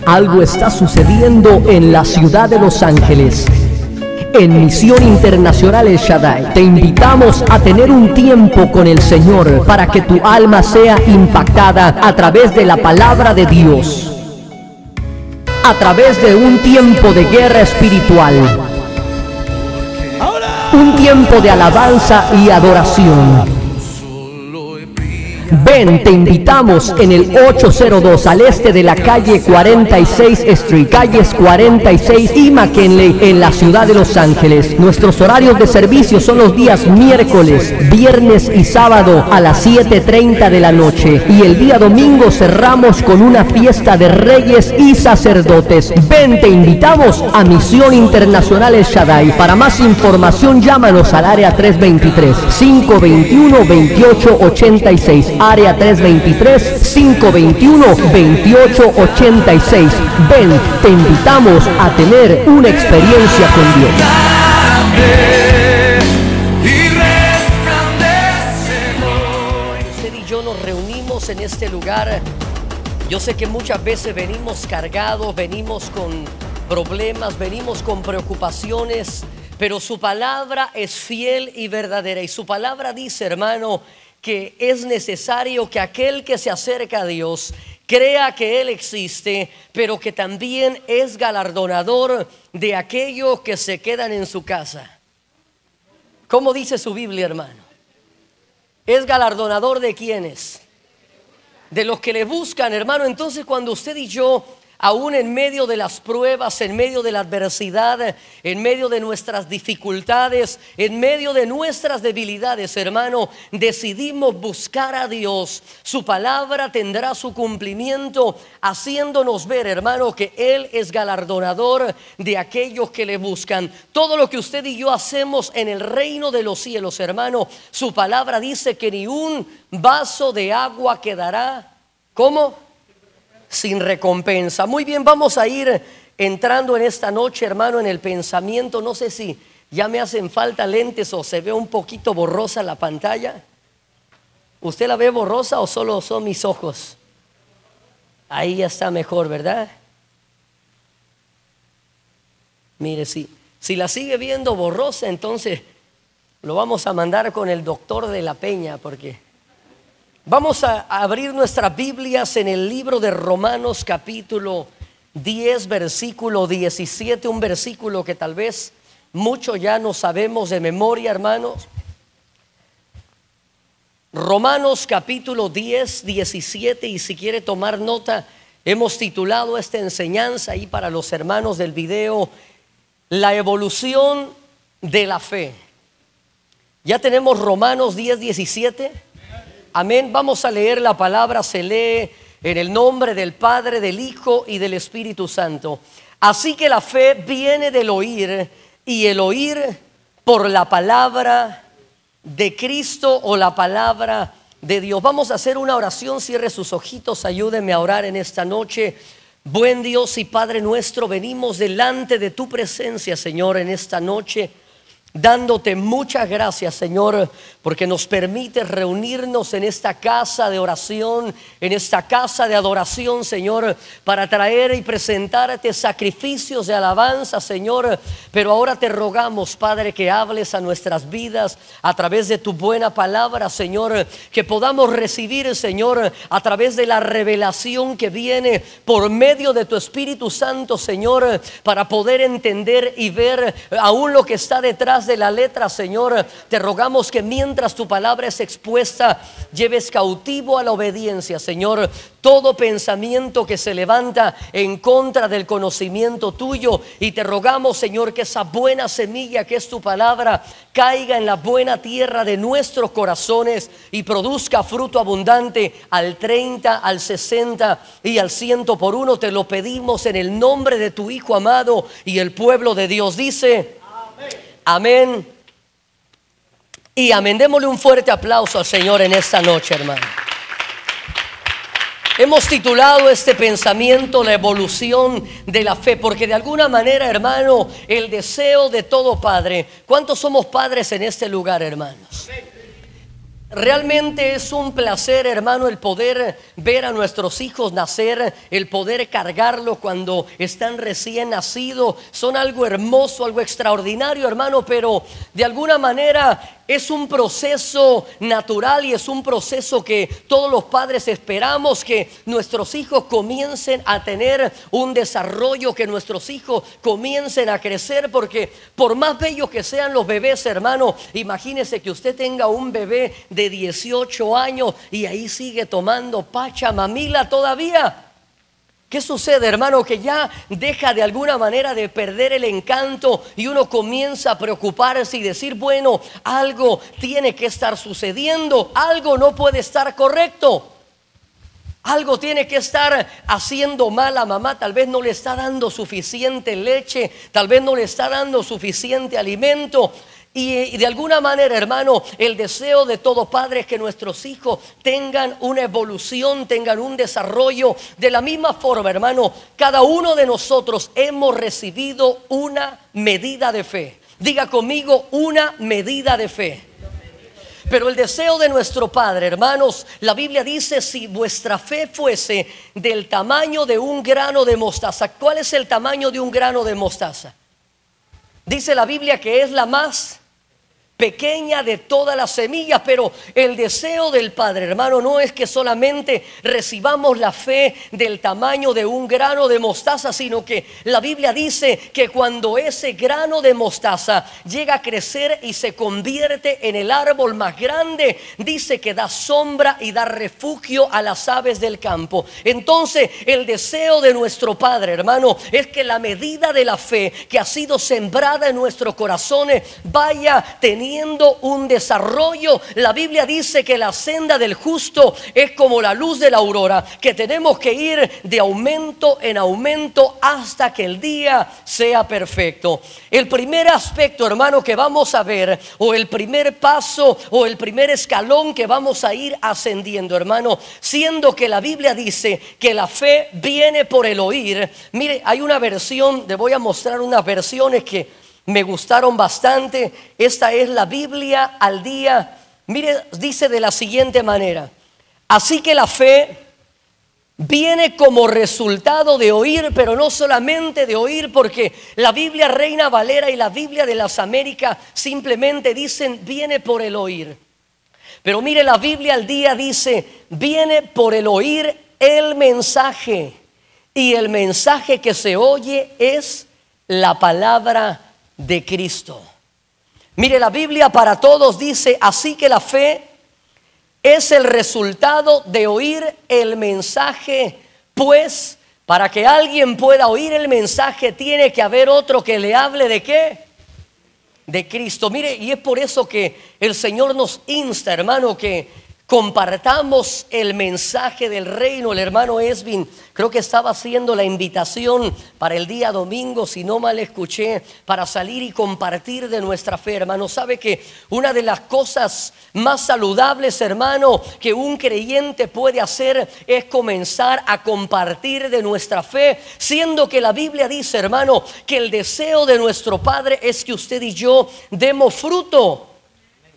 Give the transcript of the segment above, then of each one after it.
Algo está sucediendo en la ciudad de Los Ángeles. En Misión Internacional El Shaddai te invitamos a tener un tiempo con el Señor para que tu alma sea impactada a través de la palabra de Dios, a través de un tiempo de guerra espiritual, un tiempo de alabanza y adoración. Ven, te invitamos en el 802 al este de la calle 46 Street, calles 46 y McKinley, en la ciudad de Los Ángeles. Nuestros horarios de servicio son los días miércoles, viernes y sábado a las 7:30 de la noche. Y el día domingo cerramos con una fiesta de reyes y sacerdotes. Ven, te invitamos a Misión Internacional El Shaddai. Para más información, llámanos al área 323-521-2886. Área 323-521-2886. Ven, te invitamos a tener una experiencia con Dios. Usted y yo nos reunimos en este lugar. Yo sé que muchas veces venimos cargados, venimos con problemas, venimos con preocupaciones, pero su palabra es fiel y verdadera. Y su palabra dice, hermano, que es necesario que aquel que se acerca a Dios crea que Él existe, pero que también es galardonador de aquellos que se quedan en su casa. ¿Cómo dice su Biblia, hermano? ¿Es galardonador de quiénes? De los que le buscan, hermano. Entonces, cuando usted y yo, aún en medio de las pruebas, en medio de la adversidad, en medio de nuestras dificultades, en medio de nuestras debilidades, hermano, decidimos buscar a Dios, su palabra tendrá su cumplimiento, haciéndonos ver, hermano, que Él es galardonador de aquellos que le buscan. Todo lo que usted y yo hacemos en el reino de los cielos, hermano, su palabra dice que ni un vaso de agua quedará, ¿cómo? Sin recompensa. Muy bien, vamos a ir entrando en esta noche, hermano, en el pensamiento. No sé si ya me hacen falta lentes o se ve un poquito borrosa la pantalla. ¿Usted la ve borrosa o solo son mis ojos? Ahí ya está mejor, ¿verdad? Mire, si la sigue viendo borrosa, entonces lo vamos a mandar con el doctor de la Peña, porque vamos a abrir nuestras Biblias en el libro de Romanos capítulo 10, versículo 17, un versículo que tal vez mucho ya no sabemos de memoria, hermanos. Romanos capítulo 10, 17, y si quiere tomar nota, hemos titulado esta enseñanza ahí para los hermanos del video, la evolución de la fe. Ya tenemos Romanos 10, 17. Amén. Vamos a leer la palabra, se lee en el nombre del Padre, del Hijo y del Espíritu Santo. Así que la fe viene del oír, y el oír por la palabra de Cristo o la palabra de Dios. Vamos a hacer una oración. Cierre sus ojitos, ayúdeme a orar en esta noche. Buen Dios y Padre nuestro, venimos delante de tu presencia, Señor, en esta noche, dándote muchas gracias, Señor, porque nos permite reunirnos en esta casa de oración, en esta casa de adoración, Señor, para traer y presentarte sacrificios de alabanza, Señor. Pero ahora te rogamos, Padre, que hables a nuestras vidas a través de tu buena palabra, Señor, que podamos recibir, Señor, a través de la revelación que viene por medio de tu Espíritu Santo, Señor, para poder entender y ver aún lo que está detrás de la letra, Señor. Te rogamos que mientras tu palabra es expuesta, lleves cautivo a la obediencia, Señor, todo pensamiento que se levanta en contra del conocimiento tuyo. Y te rogamos, Señor, que esa buena semilla que es tu palabra caiga en la buena tierra de nuestros corazones y produzca fruto abundante al 30, al 60 y al 100 por uno. Te lo pedimos en el nombre de tu Hijo amado, y el pueblo de Dios dice amén y amén. Démosle un fuerte aplauso al Señor en esta noche, hermano. Hemos titulado este pensamiento la evolución de la fe, porque de alguna manera, hermano, el deseo de todo padre. ¿Cuántos somos padres en este lugar, hermanos? Realmente es un placer, hermano, el poder ver a nuestros hijos nacer, el poder cargarlos cuando están recién nacidos. Son algo hermoso, algo extraordinario, hermano, pero de alguna manera es un proceso natural y es un proceso que todos los padres esperamos que nuestros hijos comiencen a tener un desarrollo, que nuestros hijos comiencen a crecer, porque por más bellos que sean los bebés, hermano, imagínese que usted tenga un bebé de 18 años y ahí sigue tomando pachamamila todavía. ¿Qué sucede, hermano? Que ya deja de alguna manera de perder el encanto y uno comienza a preocuparse y decir, bueno, algo tiene que estar sucediendo, algo no puede estar correcto. Algo tiene que estar haciendo mal a mamá. Tal vez no le está dando suficiente leche, tal vez no le está dando suficiente alimento. Y de alguna manera, hermano, el deseo de todo padre es que nuestros hijos tengan una evolución, tengan un desarrollo. De la misma forma, hermano, cada uno de nosotros hemos recibido una medida de fe. Diga conmigo, una medida de fe. Pero el deseo de nuestro Padre, hermanos, la Biblia dice, si vuestra fe fuese del tamaño de un grano de mostaza. ¿Cuál es el tamaño de un grano de mostaza? Dice la Biblia que es la más pequeña de todas las semillas, pero el deseo del Padre, hermano, no es que solamente recibamos la fe del tamaño de un grano de mostaza, sino que la Biblia dice que cuando ese grano de mostaza llega a crecer y se convierte en el árbol más grande, dice que da sombra y da refugio a las aves del campo. Entonces, el deseo de nuestro Padre, hermano, es que la medida de la fe que ha sido sembrada en nuestros corazones vaya teniendo un desarrollo. La Biblia dice que la senda del justo es como la luz de la aurora, que tenemos que ir de aumento en aumento hasta que el día sea perfecto. El primer aspecto, hermano, que vamos a ver, o el primer paso, o el primer escalón que vamos a ir ascendiendo, hermano, siendo que la Biblia dice que la fe viene por el oír. Mire, hay una versión, le voy a mostrar unas versiones que me gustaron bastante. Esta es la Biblia al día. Mire, dice de la siguiente manera: así que la fe viene como resultado de oír, pero no solamente de oír, porque la Biblia Reina Valera y la Biblia de las Américas simplemente dicen viene por el oír. Pero mire, la Biblia al día dice viene por el oír el mensaje, y el mensaje que se oye es la palabra de Cristo. Mire, la Biblia para todos dice, así que la fe es el resultado de oír el mensaje, pues para que alguien pueda oír el mensaje tiene que haber otro que le hable ¿de qué? De Cristo. Mire, y es por eso que el Señor nos insta, hermano, que compartamos el mensaje del reino. El hermano Esvin creo que estaba haciendo la invitación para el día domingo, si no mal escuché, para salir y compartir de nuestra fe, hermano. Sabe que una de las cosas más saludables, hermano, que un creyente puede hacer es comenzar a compartir de nuestra fe, siendo que la Biblia dice, hermano, que el deseo de nuestro Padre es que usted y yo demos fruto.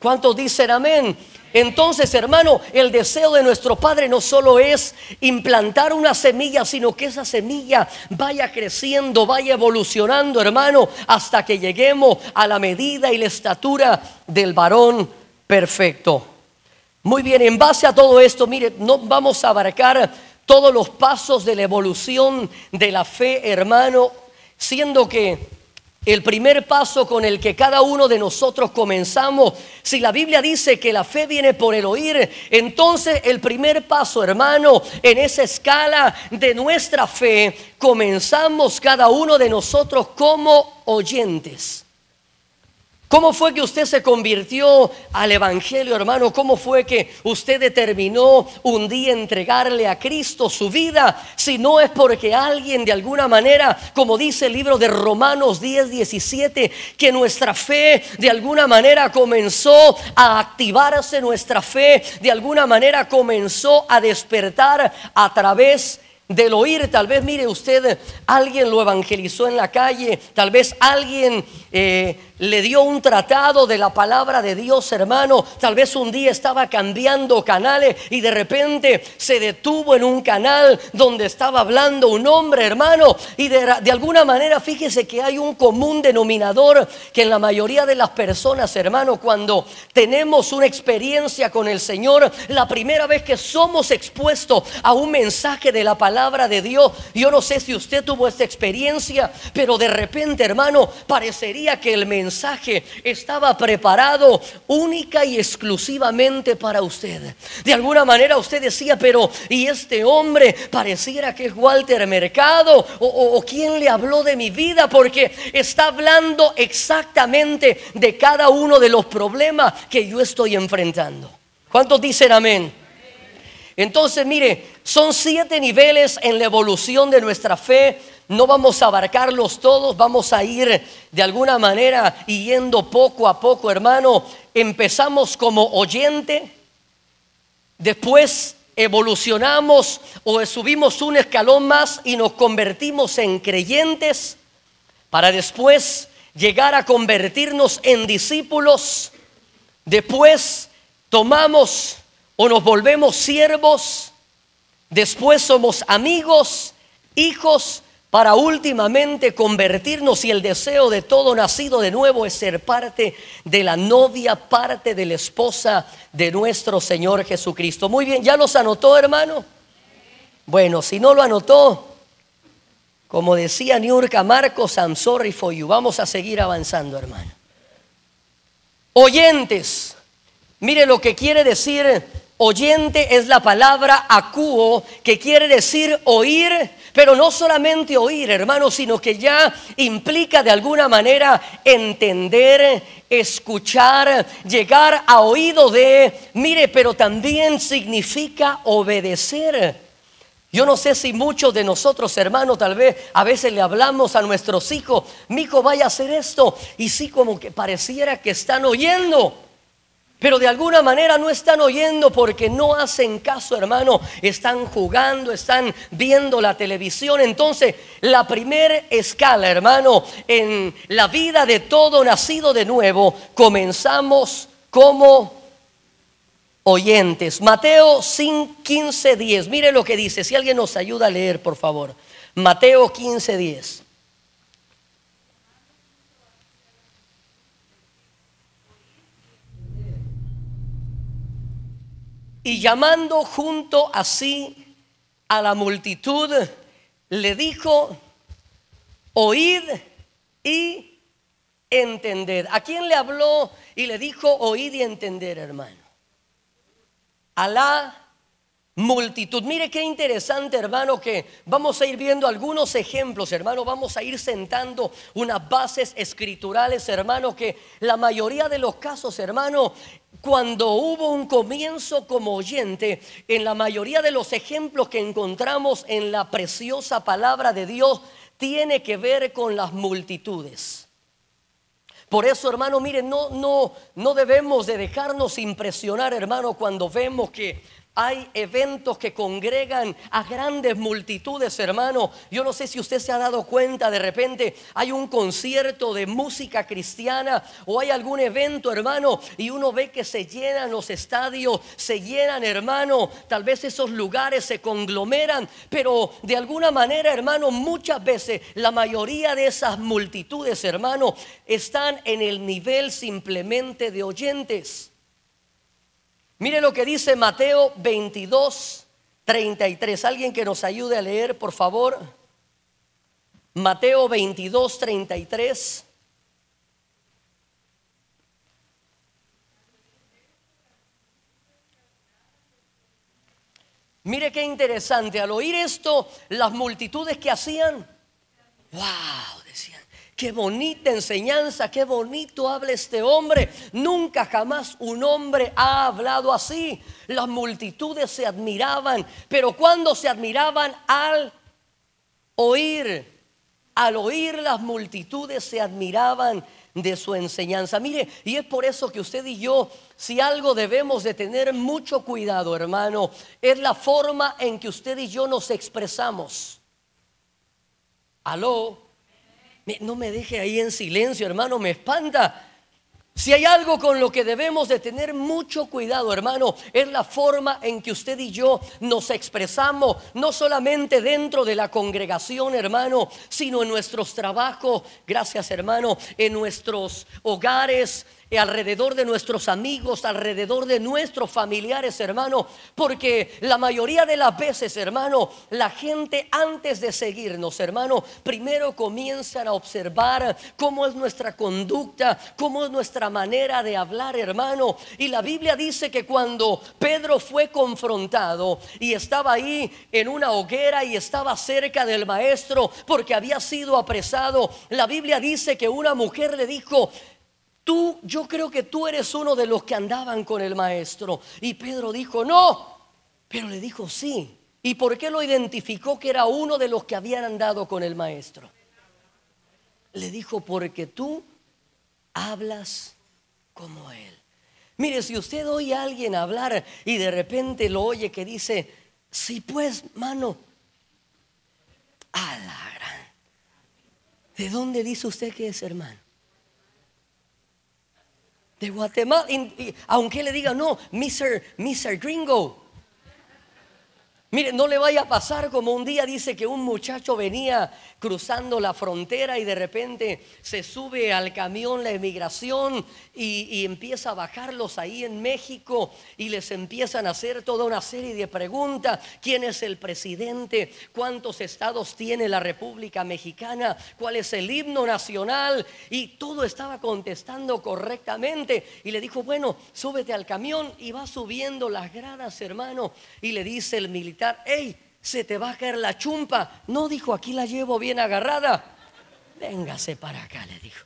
¿Cuántos dicen amén? Entonces, hermano, el deseo de nuestro Padre no solo es implantar una semilla, sino que esa semilla vaya creciendo, vaya evolucionando, hermano, hasta que lleguemos a la medida y la estatura del varón perfecto. Muy bien, en base a todo esto, mire, no vamos a abarcar todos los pasos de la evolución de la fe, hermano, siendo que el primer paso con el que cada uno de nosotros comenzamos, si la Biblia dice que la fe viene por el oír, entonces el primer paso, hermano, en esa escala de nuestra fe, comenzamos cada uno de nosotros como oyentes. ¿Cómo fue que usted se convirtió al evangelio, hermano? ¿Cómo fue que usted determinó un día entregarle a Cristo su vida? Si no es porque alguien de alguna manera, como dice el libro de Romanos 10:17, que nuestra fe de alguna manera comenzó a activarse, nuestra fe de alguna manera comenzó a despertar a través del oír. Tal vez, mire usted, alguien lo evangelizó en la calle, tal vez alguien le dio un tratado de la palabra de Dios, hermano. Tal vez un día estaba cambiando canales y de repente se detuvo en un canal donde estaba hablando un hombre, hermano, y de alguna manera fíjese que hay un común denominador que en la mayoría de las personas, hermano, cuando tenemos una experiencia con el Señor, la primera vez que somos expuestos a un mensaje de la palabra de Dios, yo no sé si usted tuvo esta experiencia, pero de repente, hermano, parecería que el mensaje estaba preparado única y exclusivamente para usted. De alguna manera usted decía, pero ¿y este hombre pareciera que es Walter Mercado? ¿O quién le habló de mi vida? Porque está hablando exactamente de cada uno de los problemas que yo estoy enfrentando. ¿Cuántos dicen amén? Entonces, mire, son 7 niveles en la evolución de nuestra fe. No vamos a abarcarlos todos, vamos a ir de alguna manera yendo poco a poco, hermano. Empezamos como oyente, después evolucionamos o subimos un escalón más y nos convertimos en creyentes, para después llegar a convertirnos en discípulos. Después tomamos o nos volvemos siervos, después somos amigos, hijos, para últimamente convertirnos, y el deseo de todo nacido de nuevo es ser parte de la novia, parte de la esposa de nuestro Señor Jesucristo. Muy bien, ¿ya los anotó, hermano? Bueno, si no lo anotó, como decía Niurka Marcos, I'm sorry for you. Vamos a seguir avanzando, hermano. Oyentes. Mire lo que quiere decir oyente, es la palabra akuo, que quiere decir oír, pero no solamente oír, hermano, sino que ya implica de alguna manera entender, escuchar, llegar a oído de, mire, pero también significa obedecer. Yo no sé si muchos de nosotros, hermanos, tal vez a veces le hablamos a nuestros hijos, mi hijo vaya a hacer esto, y sí, como que pareciera que están oyendo, pero de alguna manera no están oyendo porque no hacen caso, hermano. Están jugando, están viendo la televisión. Entonces, la primera escala, hermano, en la vida de todo nacido de nuevo, comenzamos como oyentes. Mateo 15:10. Mire lo que dice. Si alguien nos ayuda a leer, por favor. Mateo 15:10. Y llamando junto a sí a la multitud, le dijo, oíd y entended. ¿A quién le habló y le dijo oíd y entender, hermano? A la multitud. Mire qué interesante, hermano, que vamos a ir viendo algunos ejemplos, hermano. Vamos a ir sentando unas bases escriturales, hermano, que la mayoría de los casos, hermano, cuando hubo un comienzo como oyente, en la mayoría de los ejemplos que encontramos en la preciosa palabra de Dios, tiene que ver con las multitudes. Por eso, hermano, miren, no debemos de dejarnos impresionar, hermano, cuando vemos que hay eventos que congregan a grandes multitudes, hermano. Yo no sé si usted se ha dado cuenta, de repente hay un concierto de música cristiana o hay algún evento, hermano, y uno ve que se llenan los estadios, se llenan, hermano. Tal vez esos lugares se conglomeran, pero de alguna manera, hermano, muchas veces la mayoría de esas multitudes, hermano, están en el nivel simplemente de oyentes. Mire lo que dice Mateo 22:33. Alguien que nos ayude a leer, por favor. Mateo 22:33. Mire qué interesante. Al oír esto, las multitudes que hacían, wow, decían, qué bonita enseñanza, qué bonito habla este hombre. Nunca jamás un hombre ha hablado así. Las multitudes se admiraban, pero cuando se admiraban al oír las multitudes se admiraban de su enseñanza. Mire, y es por eso que usted y yo, si algo debemos de tener mucho cuidado, hermano, es la forma en que usted y yo nos expresamos. Aló. No me deje ahí en silencio, hermano, me espanta. Si hay algo con lo que debemos de tener mucho cuidado, hermano, es la forma en que usted y yo nos expresamos, no solamente dentro de la congregación, hermano, sino en nuestros trabajos, gracias, hermano, en nuestros hogares, alrededor de nuestros amigos, alrededor de nuestros familiares, hermano, porque la mayoría de las veces, hermano, la gente antes de seguirnos, hermano, primero comienzan a observar cómo es nuestra conducta, cómo es nuestra manera de hablar, hermano. Y la Biblia dice que cuando Pedro fue confrontado y estaba ahí en una hoguera y estaba cerca del maestro porque había sido apresado, la Biblia dice que una mujer le dijo: yo creo que tú eres uno de los que andaban con el maestro. Y Pedro dijo: no, pero le dijo sí. ¿Y por qué lo identificó que era uno de los que habían andado con el maestro? Le dijo: porque tú hablas como él. Mire, si usted oye a alguien hablar y de repente lo oye que dice: sí, pues, mano, a la gran. ¿De dónde dice usted que es, hermano? De Guatemala. Aunque le diga: no, Mr. Gringo. Mire, no le vaya a pasar como un día dice que un muchacho venía cruzando la frontera y de repente se sube al camión la emigración y empieza a bajarlos ahí en México y les empiezan a hacer toda una serie de preguntas: ¿quién es el presidente? ¿Cuántos estados tiene la República Mexicana? ¿Cuál es el himno nacional? Y todo estaba contestando correctamente. Y le dijo: bueno, súbete al camión. Y va subiendo las gradas, hermano, y le dice el militar: hey, se te va a caer la chumpa. No, dijo, aquí la llevo bien agarrada. Véngase para acá, le dijo.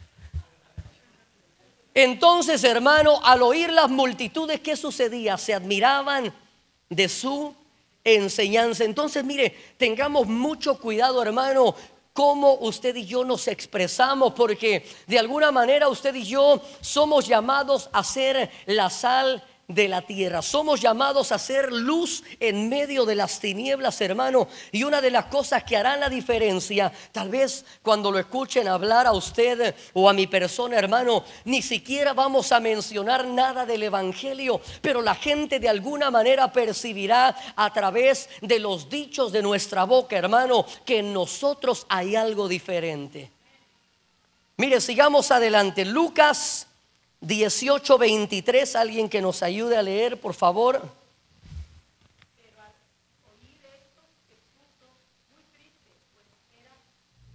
Entonces, hermano, al oír las multitudes, ¿qué sucedía? Se admiraban de su enseñanza. Entonces, mire, tengamos mucho cuidado, hermano, cómo usted y yo nos expresamos, porque de alguna manera usted y yo somos llamados a ser la sal de la tierra. Somos llamados a ser luz en medio de las tinieblas, hermano. Y una de las cosas que harán la diferencia, tal vez cuando lo escuchen hablar a usted o a mi persona, hermano, ni siquiera vamos a mencionar nada del evangelio, pero la gente de alguna manera percibirá a través de los dichos de nuestra boca, hermano, que en nosotros hay algo diferente. Mire, sigamos adelante. Lucas 18:23, alguien que nos ayude a leer, por favor. Pero al oír esto se puso muy triste, pues era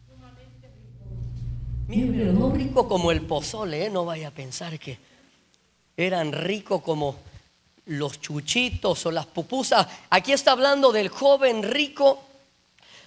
sumamente rico. Mire, pero no rico como el pozole, no vaya a pensar que eran ricos como los chuchitos o las pupusas. Aquí está hablando del joven rico.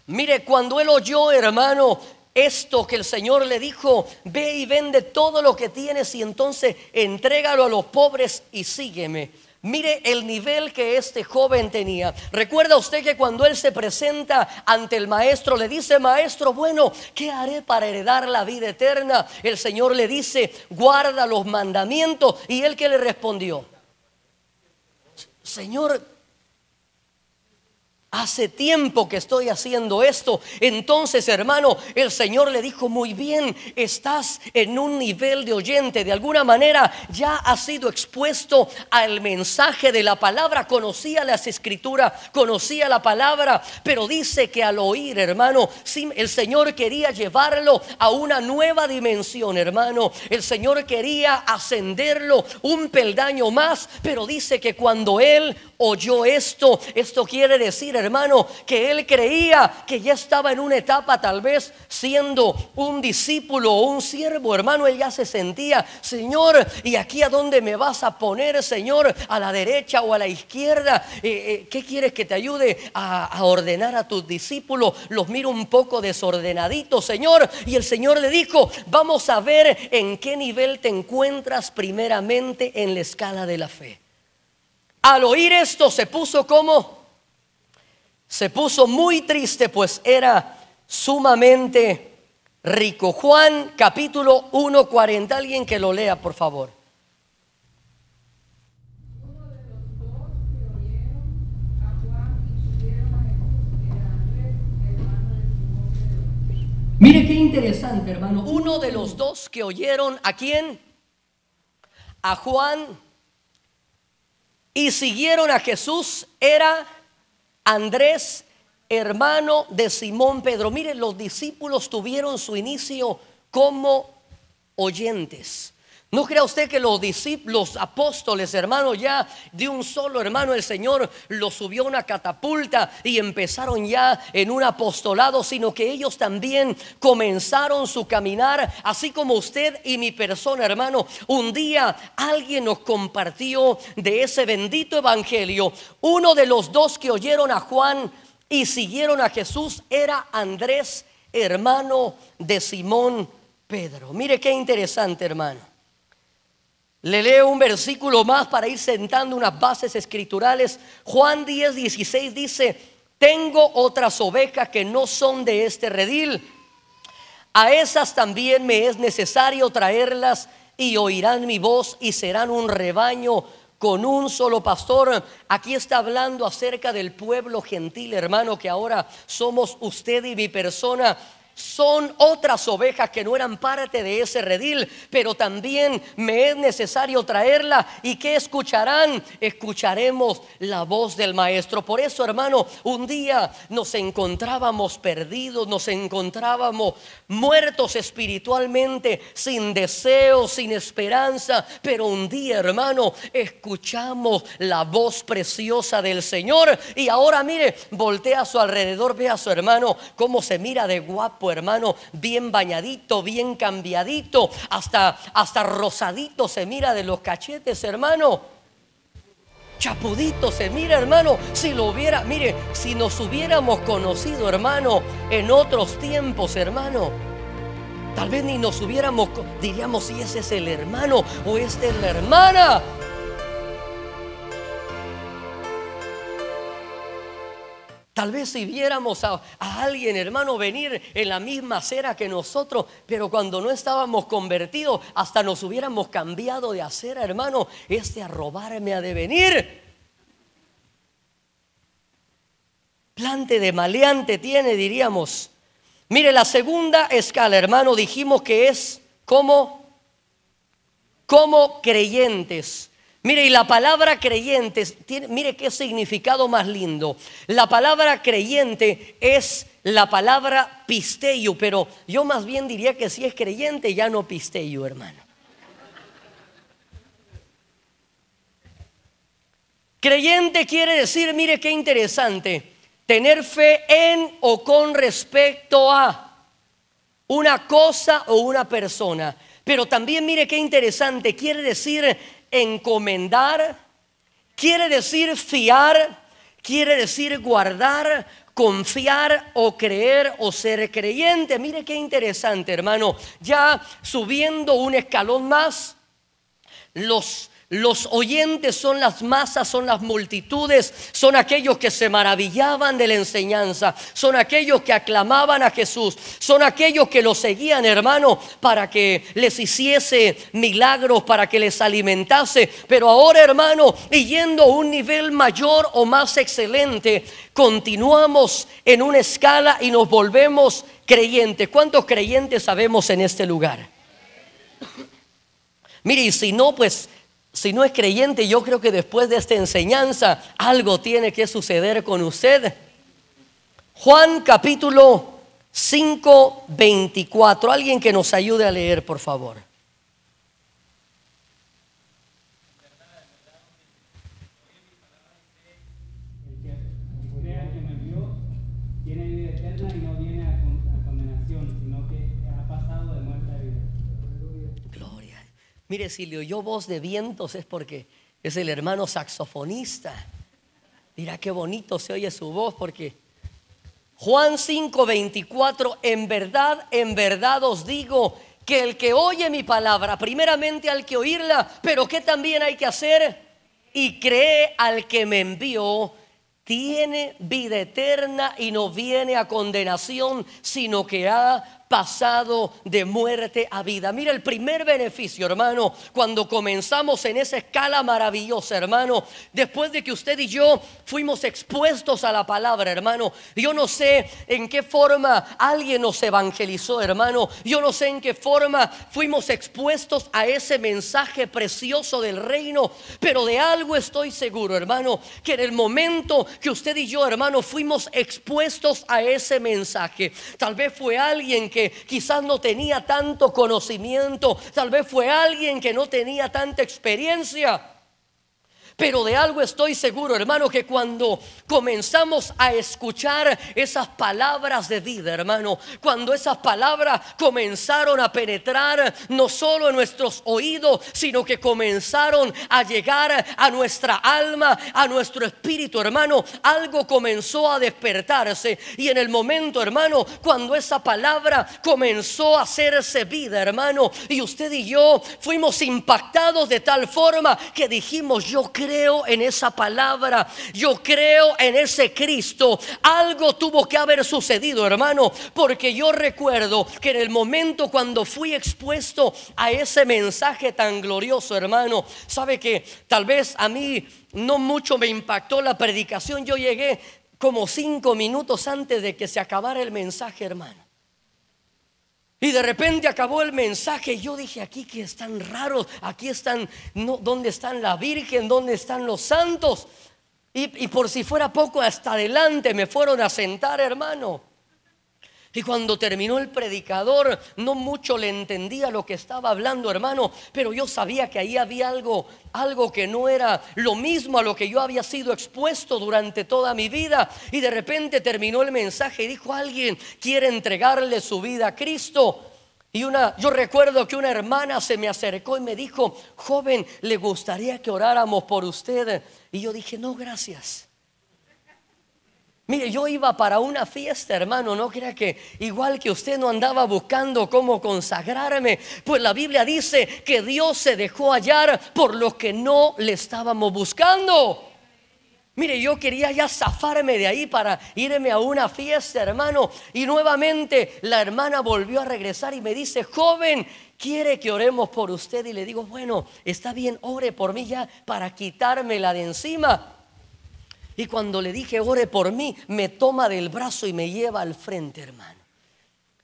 Mire, cuando él oyó, hermano, esto que el Señor le dijo: ve y vende todo lo que tienes y entonces entrégalo a los pobres y sígueme. Mire el nivel que este joven tenía. Recuerda usted que cuando él se presenta ante el maestro, le dice: maestro, bueno, ¿qué haré para heredar la vida eterna? El Señor le dice: guarda los mandamientos. ¿Y él qué le respondió? Señor, hace tiempo que estoy haciendo esto. Entonces, hermano, el Señor le dijo: muy bien, estás en un nivel de oyente. De alguna manera ya has sido expuesto al mensaje de la palabra. Conocía las escrituras, conocía la palabra, pero dice que al oír, hermano, sí, el Señor quería llevarlo a una nueva dimensión, hermano. El Señor quería ascenderlo un peldaño más, pero dice que cuando él oyó esto quiere decir, hermano, que él creía que ya estaba en una etapa, tal vez siendo un discípulo o un siervo, hermano. Él ya se sentía: Señor, ¿y aquí a dónde me vas a poner, Señor? ¿A la derecha o a la izquierda? ¿Qué quieres que te ayude a ordenar a tus discípulos? Los miro un poco desordenaditos, Señor. Y el Señor le dijo: vamos a ver en qué nivel te encuentras primeramente en la escala de la fe. Al oír esto se puso muy triste, pues era sumamente rico. Juan capítulo 1:40, alguien que lo lea, por favor. Uno de los dos que oyeron a Juan y subieron a Jesús era Andrés, hermano de Simón Pedro. Mire qué interesante, hermano. Uno de los dos que oyeron, ¿a quién? A Juan, y siguieron a Jesús, era Andrés, hermano de Simón Pedro. Mire, los discípulos tuvieron su inicio como oyentes. No crea usted que los discípulos, apóstoles, hermano, ya de un solo hermano el Señor los subió a una catapulta y empezaron ya en un apostolado, sino que ellos también comenzaron su caminar, así como usted y mi persona, hermano. Un día alguien nos compartió de ese bendito evangelio. Uno de los dos que oyeron a Juan y siguieron a Jesús era Andrés, hermano de Simón Pedro. Mire qué interesante, hermano. Le leo un versículo más para ir sentando unas bases escriturales. Juan 10:16 dice: tengo otras ovejas que no son de este redil. A esas también me es necesario traerlas, y oirán mi voz y serán un rebaño con un solo pastor. Aquí está hablando acerca del pueblo gentil, hermano, que ahora somos usted y mi persona. Son otras ovejas que no eran parte de ese redil, pero también me es necesario traerla. ¿Y qué escucharán? Escucharemos la voz del maestro. Por eso, hermano, un día nos encontrábamos perdidos, nos encontrábamos muertos espiritualmente, sin deseo, sin esperanza. Pero un día, hermano, escuchamos la voz preciosa del Señor. Y ahora mire, voltea a su alrededor, ve a su hermano cómo se mira de guapo, hermano, bien bañadito, bien cambiadito, hasta rosadito se mira de los cachetes, hermano. Chapudito se mira, hermano. Si lo hubiera, mire, si nos hubiéramos conocido, hermano, en otros tiempos, hermano, tal vez ni nos hubiéramos, diríamos si ese es el hermano o esta es la hermana. Tal vez si viéramos a alguien, hermano, venir en la misma acera que nosotros, pero cuando no estábamos convertidos, hasta nos hubiéramos cambiado de acera, hermano. A robarme ha de venir. Plante de maleante tiene, diríamos. Mire, la segunda escala, hermano, dijimos que es como creyentes. Mire, y la palabra creyentes, mire qué significado más lindo. La palabra creyente es la palabra pisteio, pero yo más bien diría que si es creyente ya no pisteio, hermano. Creyente quiere decir, mire qué interesante, tener fe en o con respecto a una cosa o una persona. Pero también mire qué interesante, quiere decir encomendar, quiere decir fiar, quiere decir guardar, confiar o creer o ser creyente. Mire qué interesante, hermano. Ya subiendo un escalón más, los oyentes son las masas, son las multitudes, son aquellos que se maravillaban de la enseñanza, son aquellos que aclamaban a Jesús, son aquellos que lo seguían, hermano, para que les hiciese milagros, para que les alimentase. Pero ahora, hermano, y yendo a un nivel mayor o más excelente, continuamos en una escala y nos volvemos creyentes. ¿Cuántos creyentes sabemos en este lugar? Mire, y si no, pues si no es creyente, yo creo que después de esta enseñanza algo tiene que suceder con usted. Juan capítulo 5:24. Alguien que nos ayude a leer, por favor. El que crea que me envió tiene vida eterna y no viene a condenación, sino que ha pasado de muerte a vida. Gloria. Mire, si le oyó voz de vientos es porque es el hermano saxofonista. Mira qué bonito se oye su voz, porque Juan 5:24, en verdad os digo que el que oye mi palabra, primeramente hay que oírla, pero ¿qué también hay que hacer? Y cree al que me envió, tiene vida eterna y no viene a condenación, sino que ha pasado de muerte a vida. Mira el primer beneficio, hermano, cuando comenzamos en esa escala maravillosa, hermano, después de que usted y yo fuimos expuestos a la palabra, hermano. Yo no sé en qué forma alguien nos evangelizó, hermano. Yo no sé en qué forma fuimos expuestos a ese mensaje precioso del reino, pero de algo estoy seguro, hermano, que en el momento que usted y yo, hermano, fuimos expuestos a ese mensaje, tal vez fue alguien que quizás no tenía tanto conocimiento, tal vez fue alguien que no tenía tanta experiencia, pero de algo estoy seguro, hermano, que cuando comenzamos a escuchar esas palabras de vida, hermano, cuando esas palabras comenzaron a penetrar no solo en nuestros oídos, sino que comenzaron a llegar a nuestra alma, a nuestro espíritu, hermano, algo comenzó a despertarse. Y en el momento, hermano, cuando esa palabra comenzó a hacerse vida, hermano, y usted y yo fuimos impactados de tal forma que dijimos: yo creo en esa palabra, yo creo en ese Cristo. Algo tuvo que haber sucedido, hermano, porque yo recuerdo que en el momento cuando fui expuesto a ese mensaje tan glorioso, hermano, sabe que tal vez a mí no mucho me impactó la predicación. Yo llegué como 5 minutos antes de que se acabara el mensaje, hermano. Y de repente acabó el mensaje y yo dije: aquí que están raros, aquí están, no, ¿dónde están la Virgen? ¿Dónde están los santos? Y por si fuera poco, hasta adelante me fueron a sentar, hermano. Y cuando terminó el predicador, no mucho le entendía lo que estaba hablando, hermano, pero yo sabía que ahí había algo que no era lo mismo a lo que yo había sido expuesto durante toda mi vida. Y de repente terminó el mensaje y dijo: alguien quiere entregarle su vida a Cristo. Y yo recuerdo que una hermana se me acercó y me dijo: joven, ¿le gustaría que oráramos por usted? Y yo dije: no, gracias. Mire, yo iba para una fiesta, hermano. No crea que igual que usted no andaba buscando cómo consagrarme. Pues la Biblia dice que Dios se dejó hallar por los que no le estábamos buscando. Mire, yo quería ya zafarme de ahí para irme a una fiesta, hermano. Y nuevamente la hermana volvió a regresar y me dice: joven, ¿quiere que oremos por usted? Y le digo: bueno, está bien, ore por mí ya para quitármela de encima. Y cuando le dije: ore por mí, me toma del brazo y me lleva al frente, hermano.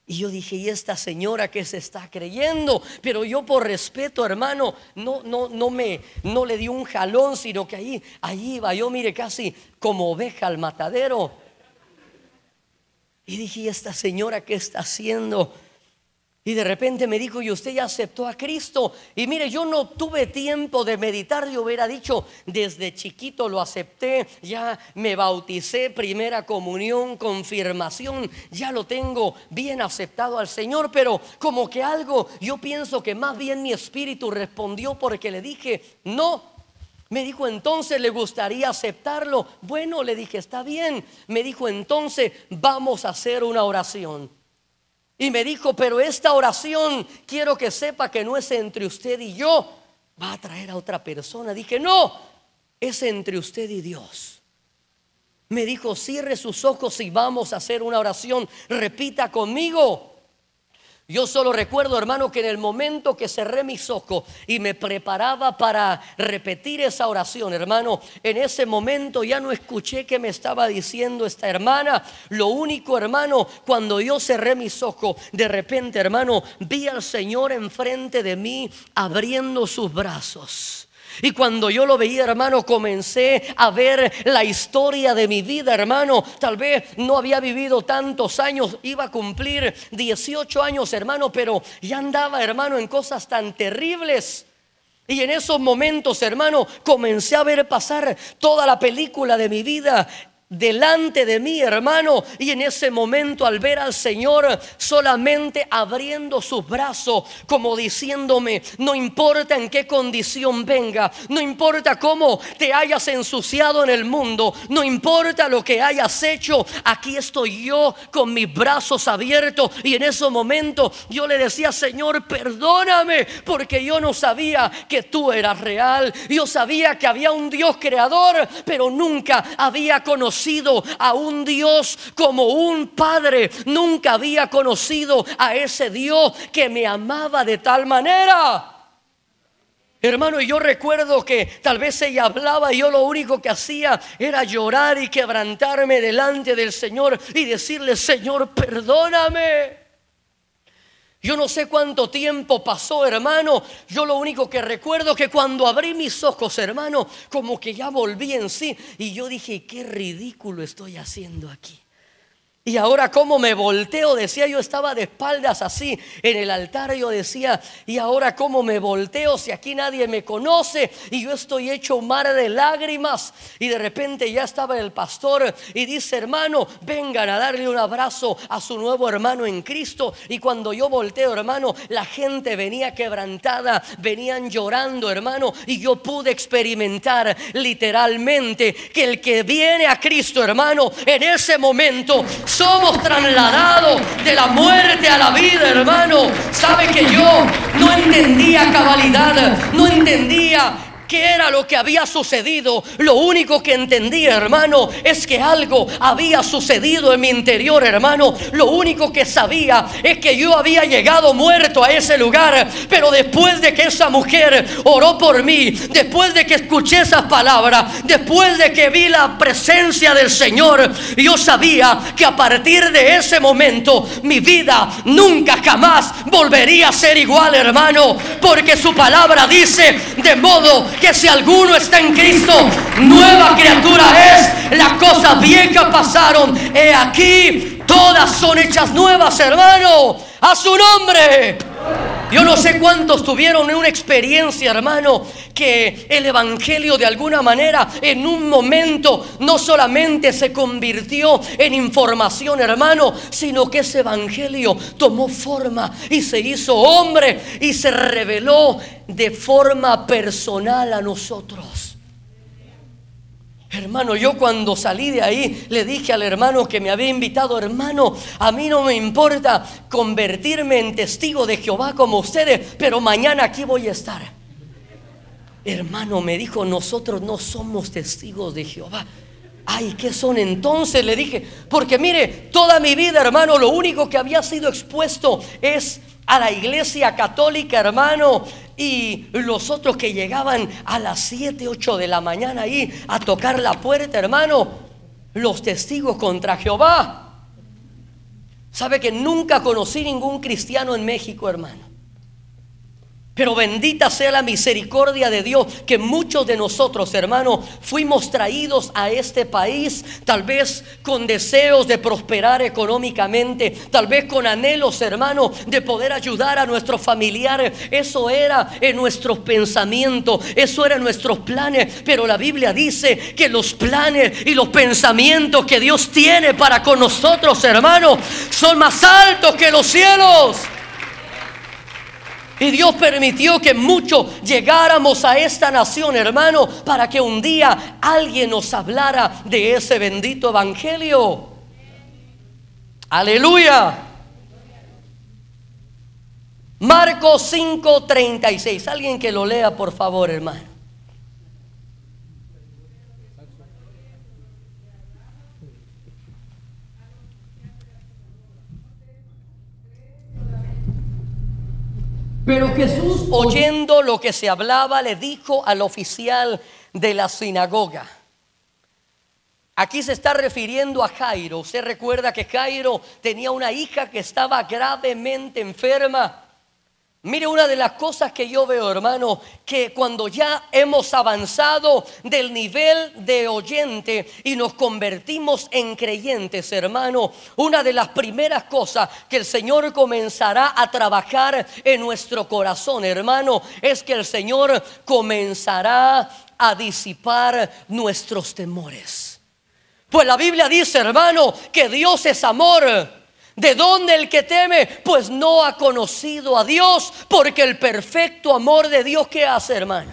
Y yo dije: ¿y esta señora qué se está creyendo? Pero yo, por respeto, hermano, no le di un jalón, sino que ahí iba yo, mire, casi como oveja al matadero. Y dije: ¿y esta señora qué está haciendo? Y de repente me dijo: ¿y usted ya aceptó a Cristo? Y mire, yo no tuve tiempo de meditar. Yo hubiera dicho: desde chiquito lo acepté, ya me bauticé, primera comunión, confirmación, ya lo tengo bien aceptado al Señor. Pero como que algo, yo pienso que más bien mi espíritu respondió, porque le dije: no. Me dijo: entonces, ¿le gustaría aceptarlo? Bueno, le dije: está bien. Me dijo: entonces vamos a hacer una oración. Y me dijo: pero esta oración quiero que sepa que no es entre usted y yo, va a traer a otra persona. Dije: no, es entre usted y Dios. Me dijo: cierre sus ojos y vamos a hacer una oración, repita conmigo. Yo solo recuerdo, hermano, que en el momento que cerré mis ojos y me preparaba para repetir esa oración, hermano, en ese momento ya no escuché qué me estaba diciendo esta hermana. Lo único, hermano, cuando yo cerré mis ojos, de repente, hermano, vi al Señor enfrente de mí abriendo sus brazos. Y cuando yo lo veía, hermano, comencé a ver la historia de mi vida, hermano. Tal vez no había vivido tantos años, iba a cumplir 18 años, hermano, pero ya andaba, hermano, en cosas tan terribles. Y en esos momentos, hermano, comencé a ver pasar toda la película de mi vida delante de mí, hermano. Y en ese momento, al ver al Señor solamente abriendo sus brazos, como diciéndome: no importa en qué condición venga, no importa cómo te hayas ensuciado en el mundo, no importa lo que hayas hecho, aquí estoy yo con mis brazos abiertos. Y en ese momento yo le decía: Señor, perdóname, porque yo no sabía que tú eras real. Yo sabía que había un Dios creador, pero nunca había conocido conocido a un Dios como un padre. Nunca había conocido a ese Dios que me amaba de tal manera. Hermano, y yo recuerdo que tal vez ella hablaba y yo lo único que hacía era llorar y quebrantarme delante del Señor y decirle: Señor, perdóname. Yo no sé cuánto tiempo pasó, hermano. Yo lo único que recuerdo que cuando abrí mis ojos, hermano, como que ya volví en sí. Y yo dije: qué ridículo estoy haciendo aquí. Y ahora cómo me volteo, decía, yo estaba de espaldas así en el altar, yo decía, y ahora cómo me volteo si aquí nadie me conoce y yo estoy hecho un mar de lágrimas. Y de repente ya estaba el pastor y dice: hermano, vengan a darle un abrazo a su nuevo hermano en Cristo. Y cuando yo volteo, hermano, la gente venía quebrantada, venían llorando, hermano, y yo pude experimentar literalmente que el que viene a Cristo, hermano, en ese momento somos trasladados de la muerte a la vida, hermano. Sabe que yo no entendía cabalidad, no entendía qué era lo que había sucedido. Lo único que entendía, hermano, es que algo había sucedido en mi interior, hermano. Lo único que sabía es que yo había llegado muerto a ese lugar. Pero después de que esa mujer oró por mí, después de que escuché esas palabras, después de que vi la presencia del Señor, yo sabía que a partir de ese momento mi vida nunca jamás volvería a ser igual, hermano. Porque su palabra dice: de modo que si alguno está en Cristo, nueva criatura es. Las cosas viejas pasaron, he aquí, todas son hechas nuevas, hermano. A su nombre. Yo no sé cuántos tuvieron una experiencia, hermano, que el evangelio de alguna manera en un momento no solamente se convirtió en información, hermano, sino que ese evangelio tomó forma y se hizo hombre y se reveló de forma personal a nosotros. Hermano, yo cuando salí de ahí le dije al hermano que me había invitado: hermano, a mí no me importa convertirme en testigo de Jehová como ustedes, pero mañana aquí voy a estar. Hermano, me dijo: nosotros no somos testigos de Jehová. Ay, ¿qué son entonces? Le dije, porque mire, toda mi vida, hermano, lo único que había sido expuesto es a la iglesia católica, hermano, y los otros que llegaban a las 7, 8 de la mañana ahí a tocar la puerta, hermano, los testigos contra Jehová. Sabe que nunca conocí ningún cristiano en México, hermano. Pero bendita sea la misericordia de Dios, que muchos de nosotros, hermano, fuimos traídos a este país, tal vez con deseos de prosperar económicamente, tal vez con anhelos, hermano, de poder ayudar a nuestros familiares. Eso era en nuestros pensamientos, eso era en nuestros planes. Pero la Biblia dice que los planes y los pensamientos que Dios tiene para con nosotros, hermano, son más altos que los cielos. Y Dios permitió que muchos llegáramos a esta nación, hermano, para que un día alguien nos hablara de ese bendito evangelio. Aleluya. Marcos 5:36. Alguien que lo lea, por favor, hermano. Pero Jesús, oyendo lo que se hablaba, le dijo al oficial de la sinagoga. Aquí se está refiriendo a Jairo. Usted recuerda que Jairo tenía una hija que estaba gravemente enferma. Mire, una de las cosas que yo veo, hermano, que cuando ya hemos avanzado del nivel de oyente y nos convertimos en creyentes, hermano, una de las primeras cosas que el Señor comenzará a trabajar en nuestro corazón, hermano, es que el Señor comenzará a disipar nuestros temores. Pues la Biblia dice, hermano, que Dios es amor. ¿De dónde el que teme? Pues no ha conocido a Dios, porque el perfecto amor de Dios, ¿qué hace, hermano?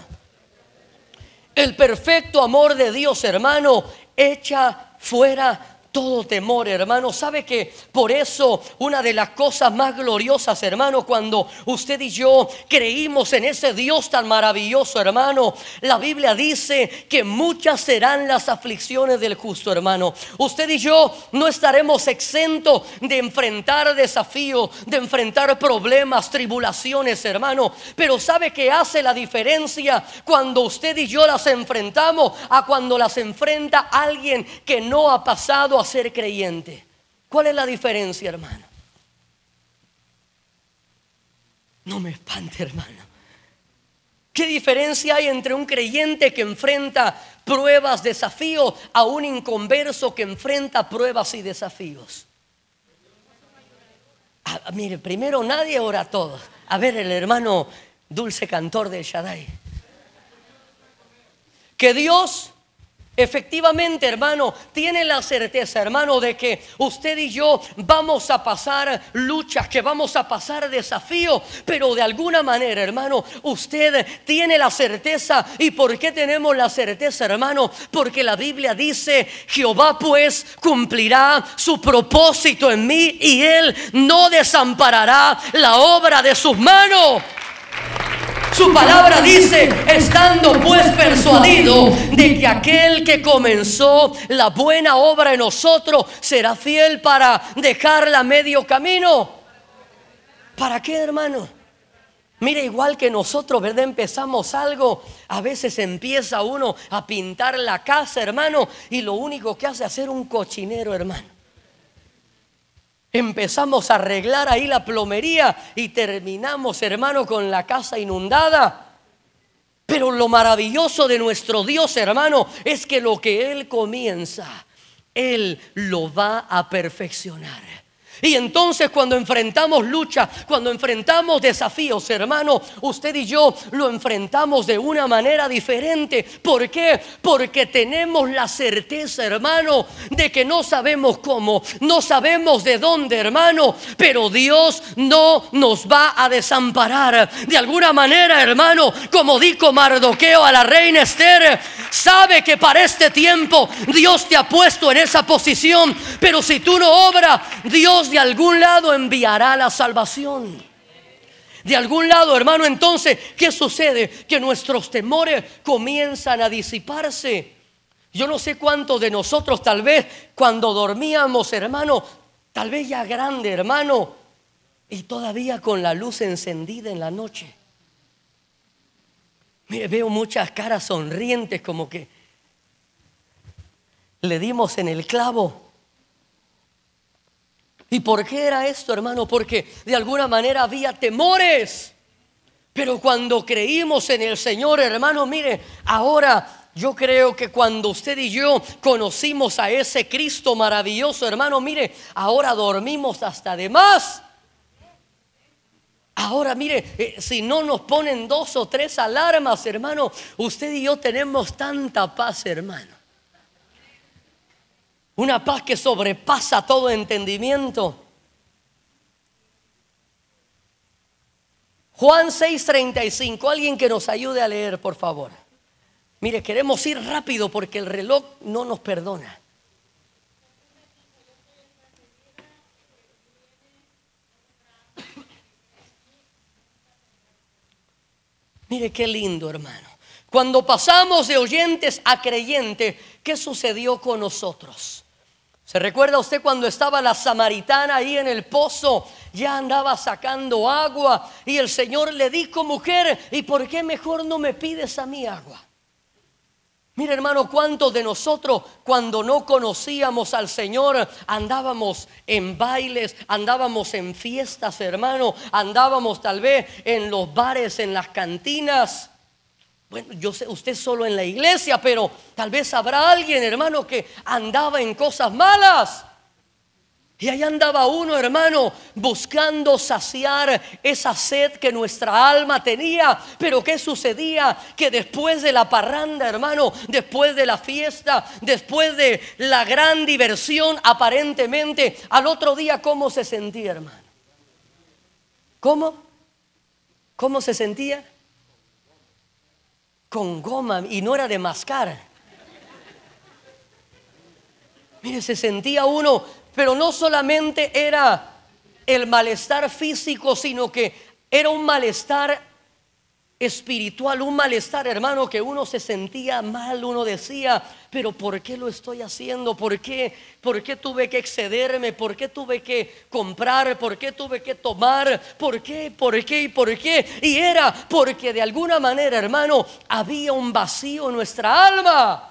El perfecto amor de Dios, hermano, echa fuera todo temor, hermano. ¿Sabe que por eso una de las cosas más gloriosas, hermano, cuando usted y yo creímos en ese Dios tan maravilloso, hermano, la Biblia dice que muchas serán las aflicciones del justo, hermano. Usted y yo no estaremos exentos de enfrentar desafíos, de enfrentar problemas, tribulaciones, hermano. Pero ¿sabe qué hace la diferencia cuando usted y yo las enfrentamos a cuando las enfrenta alguien que no ha pasado a ser creyente? ¿Cuál es la diferencia, hermano? No me espante, hermano. ¿Qué diferencia hay entre un creyente que enfrenta pruebas, desafíos, a un inconverso que enfrenta pruebas y desafíos? Mire, primero nadie ora a todos. A ver, el hermano dulce cantor del Shaddai. Que Dios efectivamente, hermano, tiene la certeza, hermano, de que usted y yo vamos a pasar luchas, que vamos a pasar desafíos, pero de alguna manera, hermano, usted tiene la certeza. ¿Y por qué tenemos la certeza, hermano? Porque la Biblia dice: Jehová pues cumplirá su propósito en mí, y Él no desamparará la obra de sus manos. Su palabra dice: estando pues persuadido de que aquel que comenzó la buena obra en nosotros será fiel para dejarla a medio camino. ¿Para qué, hermano? Mire, igual que nosotros, ¿verdad? Empezamos algo, a veces empieza uno a pintar la casa, hermano, y lo único que hace es hacer un cochinero, hermano. Empezamos a arreglar ahí la plomería y terminamos, hermano, con la casa inundada. Pero lo maravilloso de nuestro Dios, hermano, es que lo que Él comienza, Él lo va a perfeccionar. Y entonces cuando enfrentamos lucha, cuando enfrentamos desafíos, hermano, usted y yo lo enfrentamos de una manera diferente. ¿Por qué? Porque tenemos la certeza, hermano, de que no sabemos cómo, no sabemos de dónde, hermano, pero Dios no nos va a desamparar. De alguna manera, hermano, como dijo Mardoqueo a la reina Esther, sabe que para este tiempo Dios te ha puesto en esa posición, pero si tú no obras, Dios de algún lado enviará la salvación. De algún lado, hermano. Entonces, ¿qué sucede? Que nuestros temores comienzan a disiparse. Yo no sé cuántos de nosotros, tal vez cuando dormíamos, hermano, tal vez ya grande, hermano, y todavía con la luz encendida en la noche. Mire, veo muchas caras sonrientes, como que le dimos en el clavo. ¿Y por qué era esto, hermano? Porque de alguna manera había temores. Pero cuando creímos en el Señor, hermano, mire, ahora yo creo que cuando usted y yo conocimos a ese Cristo maravilloso, hermano, mire, ahora dormimos hasta de más. Ahora mire, si no nos ponen 2 o 3 alarmas, hermano, usted y yo tenemos tanta paz, hermano. Una paz que sobrepasa todo entendimiento. Juan 6:35. Alguien que nos ayude a leer, por favor. Mire, queremos ir rápido porque el reloj no nos perdona. Mire qué lindo, hermano. Cuando pasamos de oyentes a creyentes, ¿qué sucedió con nosotros? ¿Se recuerda usted cuando estaba la samaritana ahí en el pozo? Ya andaba sacando agua y el Señor le dijo: mujer, ¿y por qué mejor no me pides a mí agua? Mire, hermano, cuántos de nosotros cuando no conocíamos al Señor andábamos en bailes, andábamos en fiestas, hermano, andábamos tal vez en los bares, en las cantinas. Bueno, yo sé, usted solo en la iglesia, pero tal vez habrá alguien, hermano, que andaba en cosas malas. Y ahí andaba uno, hermano, buscando saciar esa sed que nuestra alma tenía. Pero ¿qué sucedía? Que después de la parranda, hermano, después de la fiesta, después de la gran diversión, aparentemente, al otro día, ¿cómo se sentía, hermano? ¿Cómo? ¿Cómo se sentía? Con goma, y no era de mascar. Mire, se sentía uno, pero no solamente era el malestar físico, sino que era un malestar espiritual, un malestar, hermano, que uno se sentía mal. Uno decía, pero ¿por qué lo estoy haciendo? ¿Por qué tuve que excederme? ¿Por qué tuve que comprar? ¿Por qué tuve que tomar? ¿Por qué? Y era porque de alguna manera, hermano, había un vacío en nuestra alma.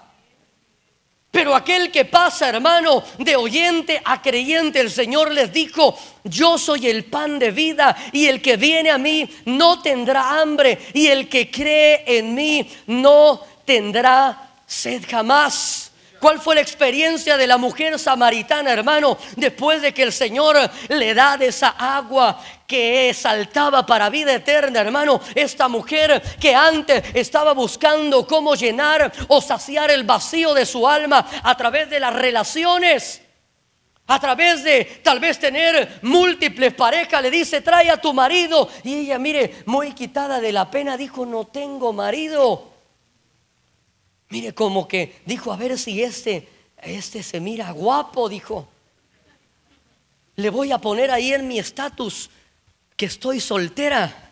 Pero aquel que pasa, hermano, de oyente a creyente, el Señor les dijo: yo soy el pan de vida, y el que viene a mí no tendrá hambre, y el que cree en mí no tendrá sed jamás. ¿Cuál fue la experiencia de la mujer samaritana, hermano? Después de que el Señor le da de esa agua que saltaba para vida eterna, hermano. Esta mujer que antes estaba buscando cómo llenar o saciar el vacío de su alma a través de las relaciones, a través de tal vez tener múltiples parejas, le dice: trae a tu marido. Y ella, mire, muy quitada de la pena, dijo: no tengo marido. Mire, como que dijo: a ver si este se mira guapo, dijo. Le voy a poner ahí en mi estatus que estoy soltera.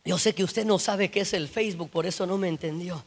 Yo sé que usted no sabe qué es el Facebook, por eso no me entendió.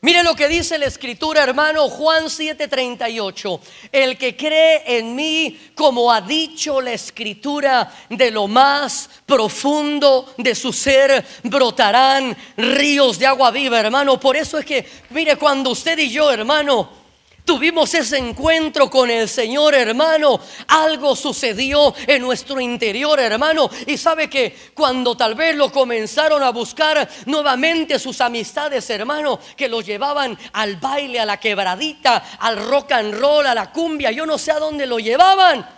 Mire lo que dice la Escritura, hermano, Juan 7:38. El que cree en mí, como ha dicho la Escritura, de lo más profundo de su ser brotarán ríos de agua viva, hermano. Por eso es que, mire, cuando usted y yo, hermano, tuvimos ese encuentro con el Señor, hermano, algo sucedió en nuestro interior, hermano. Y sabe que cuando tal vez lo comenzaron a buscar nuevamente sus amistades, hermano, que lo llevaban al baile, a la quebradita, al rock and roll, a la cumbia, yo no sé a dónde lo llevaban.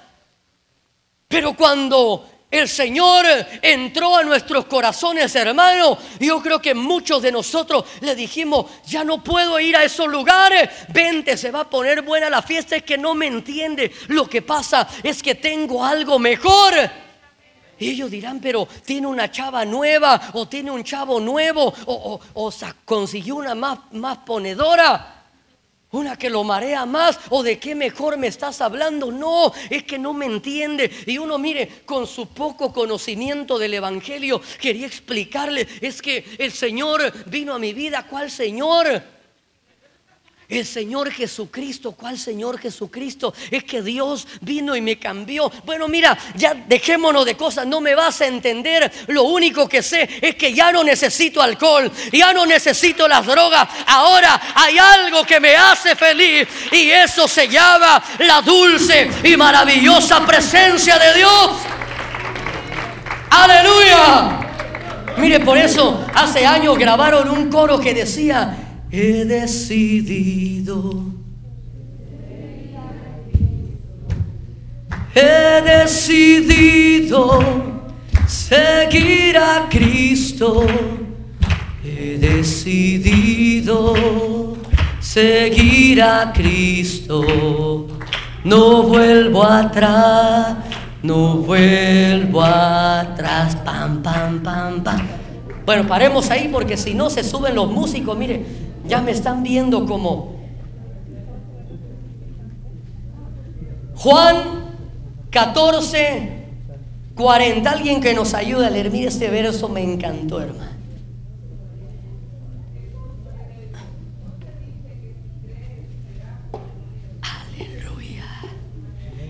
Pero cuando el Señor entró a nuestros corazones, hermano, yo creo que muchos de nosotros le dijimos: ya no puedo ir a esos lugares, vente, se va a poner buena la fiesta. Es que no me entiende, lo que pasa es que tengo algo mejor. Y ellos dirán: pero tiene una chava nueva, o tiene un chavo nuevo, o consiguió una más ponedora, una que lo marea más. ¿O de qué mejor me estás hablando? No, es que no me entiende. Y uno, mire, con su poco conocimiento del evangelio, quería explicarle: es que el Señor vino a mi vida. ¿Cuál Señor? El Señor Jesucristo. ¿Cuál Señor Jesucristo? Es que Dios vino y me cambió. Bueno, mira, ya dejémonos de cosas, no me vas a entender. Lo único que sé es que ya no necesito alcohol, ya no necesito las drogas. Ahora hay algo que me hace feliz, y eso se llama la dulce y maravillosa presencia de Dios. ¡Aleluya! Mire, por eso hace años grabaron un coro que decía: he decidido seguir a Cristo. He decidido seguir a Cristo. No vuelvo atrás, no vuelvo atrás. Pam, pam, pam, pam. Bueno, paremos ahí, porque si no se suben los músicos. Mire, ya me están viendo como. Juan 14:40. Alguien que nos ayude a leer. Mire, este verso me encantó, hermano.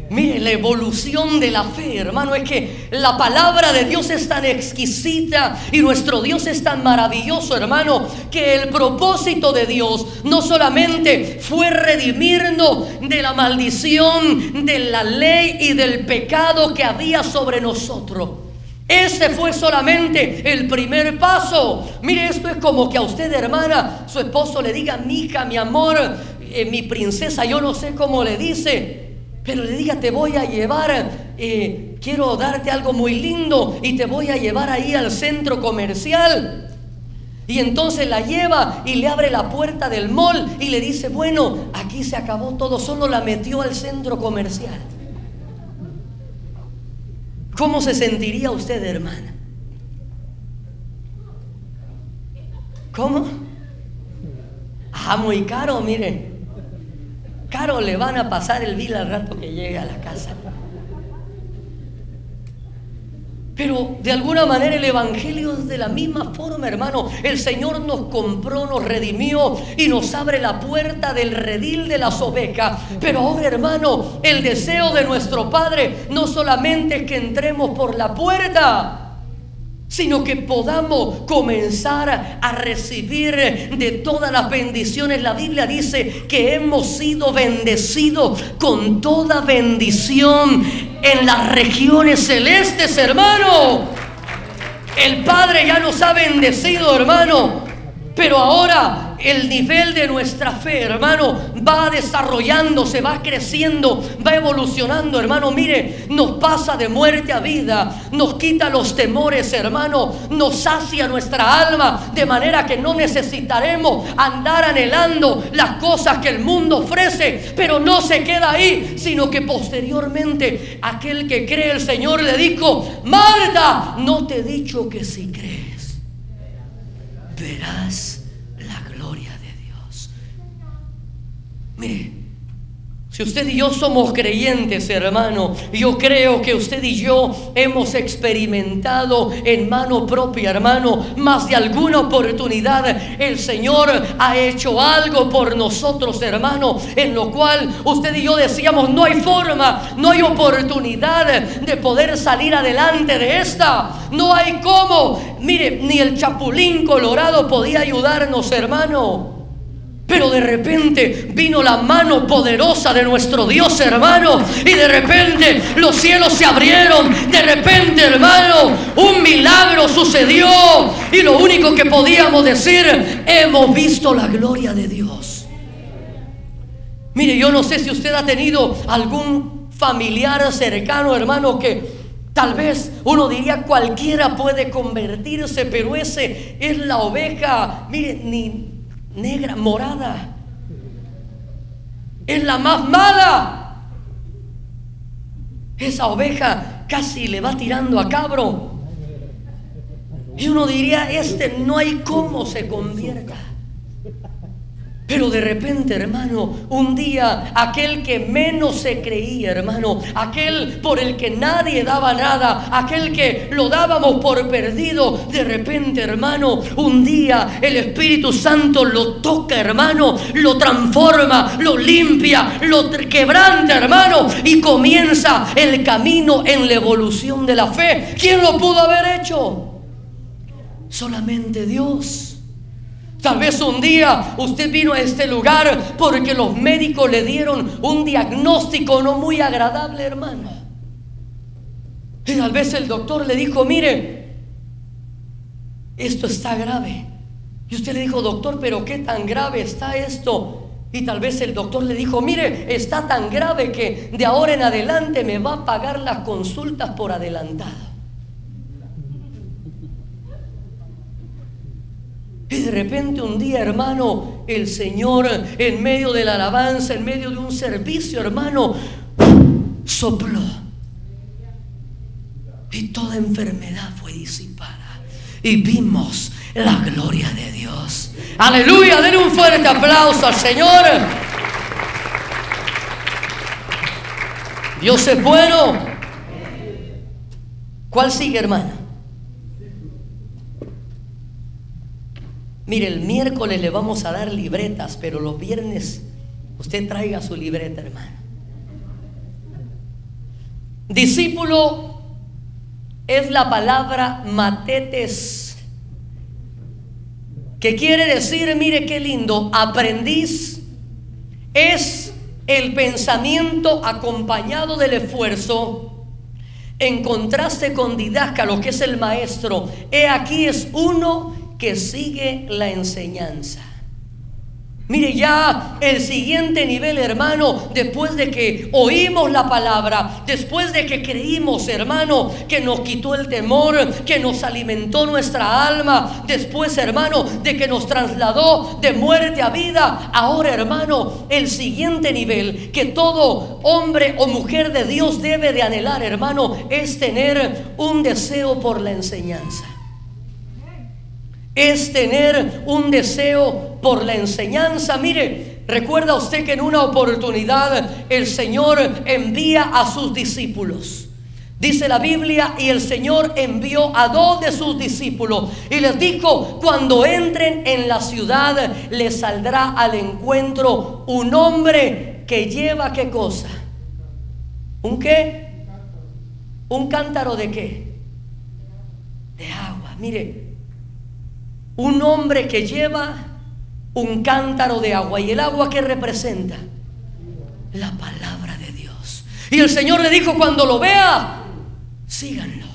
Mire, la evolución de la fe, hermano, es que la palabra de Dios es tan exquisita y nuestro Dios es tan maravilloso, hermano, que el propósito de Dios no solamente fue redimirnos de la maldición, de la ley y del pecado que había sobre nosotros. Ese fue solamente el primer paso. Mire, esto es como que a usted, hermana, su esposo le diga: mija, mi amor, mi princesa, yo no sé cómo le dice, pero le diga: te voy a llevar, quiero darte algo muy lindo, y te voy a llevar ahí al centro comercial. Y entonces la lleva y le abre la puerta del mall y le dice: bueno, aquí se acabó todo. Solo la metió al centro comercial. ¿Cómo se sentiría usted, hermana? ¿Cómo? Ah, muy caro, miren. Caro le van a pasar el bill al rato que llegue a la casa. Pero de alguna manera el evangelio es de la misma forma, hermano. El Señor nos compró, nos redimió y nos abre la puerta del redil de las ovejas. Pero ahora, hermano, el deseo de nuestro Padre no solamente es que entremos por la puerta, sino que podamos comenzar a recibir de todas las bendiciones. La Biblia dice que hemos sido bendecidos con toda bendición en las regiones celestes, hermano. El Padre ya nos ha bendecido, hermano, pero ahora el nivel de nuestra fe, hermano, va desarrollándose, va creciendo, va evolucionando, hermano. Mire, nos pasa de muerte a vida, nos quita los temores, hermano, nos sacia nuestra alma, de manera que no necesitaremos andar anhelando las cosas que el mundo ofrece. Pero no se queda ahí, sino que posteriormente aquel que cree, el Señor le dijo: Marta, no te he dicho que si crees verás la gloria de Dios. Mire, si usted y yo somos creyentes, hermano, yo creo que usted y yo hemos experimentado en mano propia, hermano, más de alguna oportunidad el Señor ha hecho algo por nosotros, hermano, en lo cual usted y yo decíamos: no hay forma, no hay oportunidad de poder salir adelante de esta, no hay cómo. Mire, ni el Chapulín Colorado podía ayudarnos, hermano. Pero de repente vino la mano poderosa de nuestro Dios, hermano, y de repente los cielos se abrieron. De repente, hermano, un milagro sucedió, y lo único que podíamos decir: hemos visto la gloria de Dios. Mire, yo no sé si usted ha tenido algún familiar cercano, hermano, que tal vez uno diría cualquiera puede convertirse, pero ese es la oveja, mire, ni negra, morada, es la más mala. Esa oveja casi le va tirando a cabro, y uno diría: no hay cómo se convierta. Pero de repente, hermano, un día aquel que menos se creía, hermano, aquel por el que nadie daba nada, aquel que lo dábamos por perdido, de repente, hermano, un día el Espíritu Santo lo toca, hermano, lo transforma, lo limpia, lo quebranta, hermano, y comienza el camino en la evolución de la fe. ¿Quién lo pudo haber hecho? Solamente Dios. Tal vez un día usted vino a este lugar porque los médicos le dieron un diagnóstico no muy agradable, hermano. Y tal vez el doctor le dijo: mire, esto está grave. Y usted le dijo: doctor, pero ¿qué tan grave está esto? Y tal vez el doctor le dijo: mire, está tan grave que de ahora en adelante me va a pagar las consultas por adelantado. Y de repente un día, hermano, el Señor, en medio de la alabanza, en medio de un servicio, hermano, sopló, y toda enfermedad fue disipada, y vimos la gloria de Dios. Aleluya, denle un fuerte aplauso al Señor. Dios es bueno. ¿Cuál sigue, hermano? Mire, el miércoles le vamos a dar libretas, pero los viernes usted traiga su libreta, hermano. Discípulo es la palabra matetes, que quiere decir, mire qué lindo, aprendiz. Es el pensamiento acompañado del esfuerzo, en contraste con didáscalo, que es el maestro. He aquí es uno que sigue la enseñanza. Mire, ya el siguiente nivel, hermano, después de que oímos la palabra, después de que creímos, hermano, que nos quitó el temor, que nos alimentó nuestra alma, después, hermano, de que nos trasladó de muerte a vida, ahora, hermano, el siguiente nivel que todo hombre o mujer de Dios debe de anhelar, hermano, es tener un deseo por la enseñanza. es tener un deseo por la enseñanza. Mire, recuerda usted que en una oportunidad el Señor envía a sus discípulos. Dice la Biblia, y el Señor envió a 2 de sus discípulos y les dijo: cuando entren en la ciudad, les saldrá al encuentro un hombre que lleva, ¿qué cosa? ¿Un qué? ¿Un cántaro de qué? De agua. Mire, un hombre que lleva un cántaro de agua. ¿Y el agua qué representa? La palabra de Dios. Y el Señor le dijo: cuando lo vea, síganlo.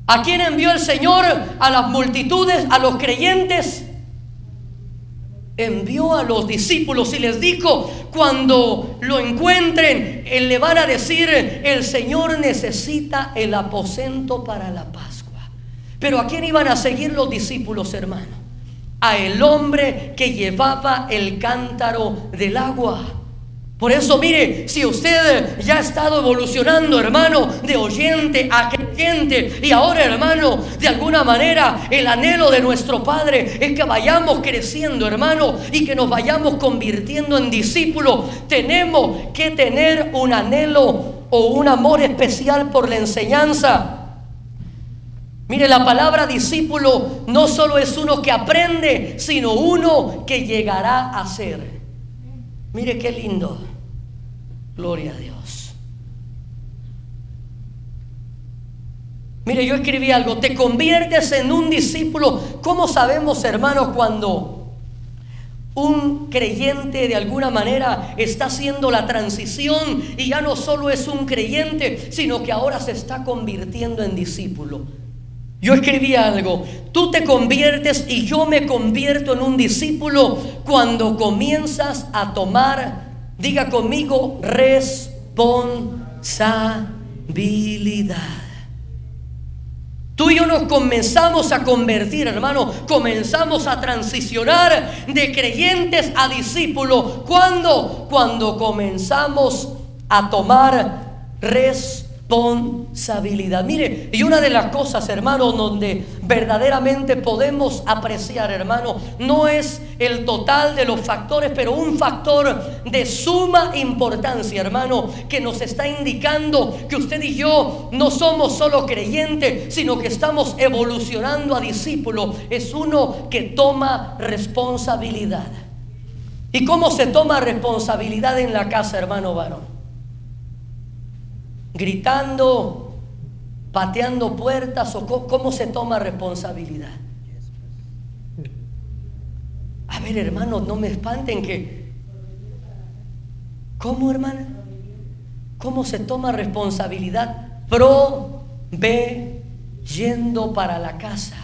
¿A quién envió el Señor? A las multitudes, a los creyentes. Envió a los discípulos y les dijo: cuando lo encuentren, le van a decir: el Señor necesita el aposento para la Pascua. Pero ¿a quién iban a seguir los discípulos, hermano? A el hombre que llevaba el cántaro del agua. Por eso, mire, si usted ya ha estado evolucionando, hermano, de oyente a creyente, y ahora, hermano, de alguna manera el anhelo de nuestro Padre es que vayamos creciendo, hermano, y que nos vayamos convirtiendo en discípulos, tenemos que tener un anhelo o un amor especial por la enseñanza. Mire, la palabra discípulo no solo es uno que aprende, sino uno que llegará a ser. Mire qué lindo. Gloria a Dios. Mire, yo escribí algo: te conviertes en un discípulo. ¿Cómo sabemos, hermanos, cuando un creyente de alguna manera está haciendo la transición y ya no solo es un creyente, sino que ahora se está convirtiendo en discípulo? Yo escribí algo: tú te conviertes y yo me convierto en un discípulo cuando comienzas a tomar, diga conmigo, responsabilidad. Tú y yo nos comenzamos a convertir, hermano, comenzamos a transicionar de creyentes a discípulos. ¿Cuándo? Cuando comenzamos a tomar responsabilidad. Mire, y una de las cosas, hermano, donde verdaderamente podemos apreciar, hermano, no es el total de los factores, pero un factor de suma importancia, hermano, que nos está indicando que usted y yo no somos solo creyentes, sino que estamos evolucionando a discípulos. Es uno que toma responsabilidad. ¿Y cómo se toma responsabilidad en la casa, hermano varón? Gritando, pateando puertas, o cómo se toma responsabilidad. A ver, hermanos, no me espanten que... ¿Cómo, hermana? ¿Cómo se toma responsabilidad? Proveyendo para la casa.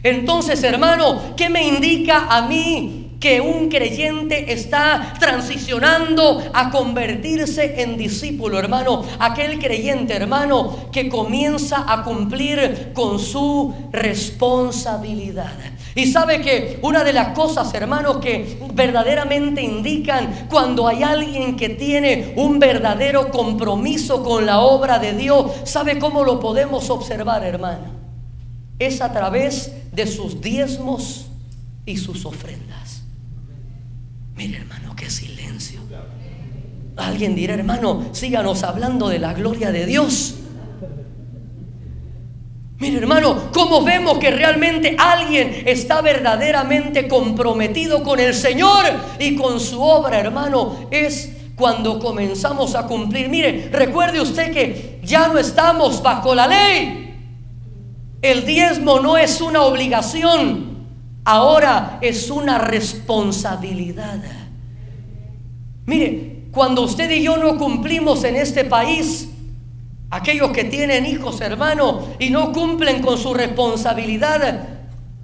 Entonces, hermano, ¿qué me indica a mí que un creyente está transicionando a convertirse en discípulo, hermano? Aquel creyente, hermano, que comienza a cumplir con su responsabilidad. Y sabe que una de las cosas, hermanos, que verdaderamente indican cuando hay alguien que tiene un verdadero compromiso con la obra de Dios, ¿sabe cómo lo podemos observar, hermano? Es a través de sus diezmos y sus ofrendas. Mire, hermano, qué silencio. Alguien dirá: hermano, síganos hablando de la gloria de Dios. Mire, hermano, cómo vemos que realmente alguien está verdaderamente comprometido con el Señor y con su obra, hermano, es cuando comenzamos a cumplir. Mire, recuerde usted que ya no estamos bajo la ley. El diezmo no es una obligación, ahora es una responsabilidad. Mire, cuando usted y yo no cumplimos en este país, aquellos que tienen hijos, hermano, y no cumplen con su responsabilidad,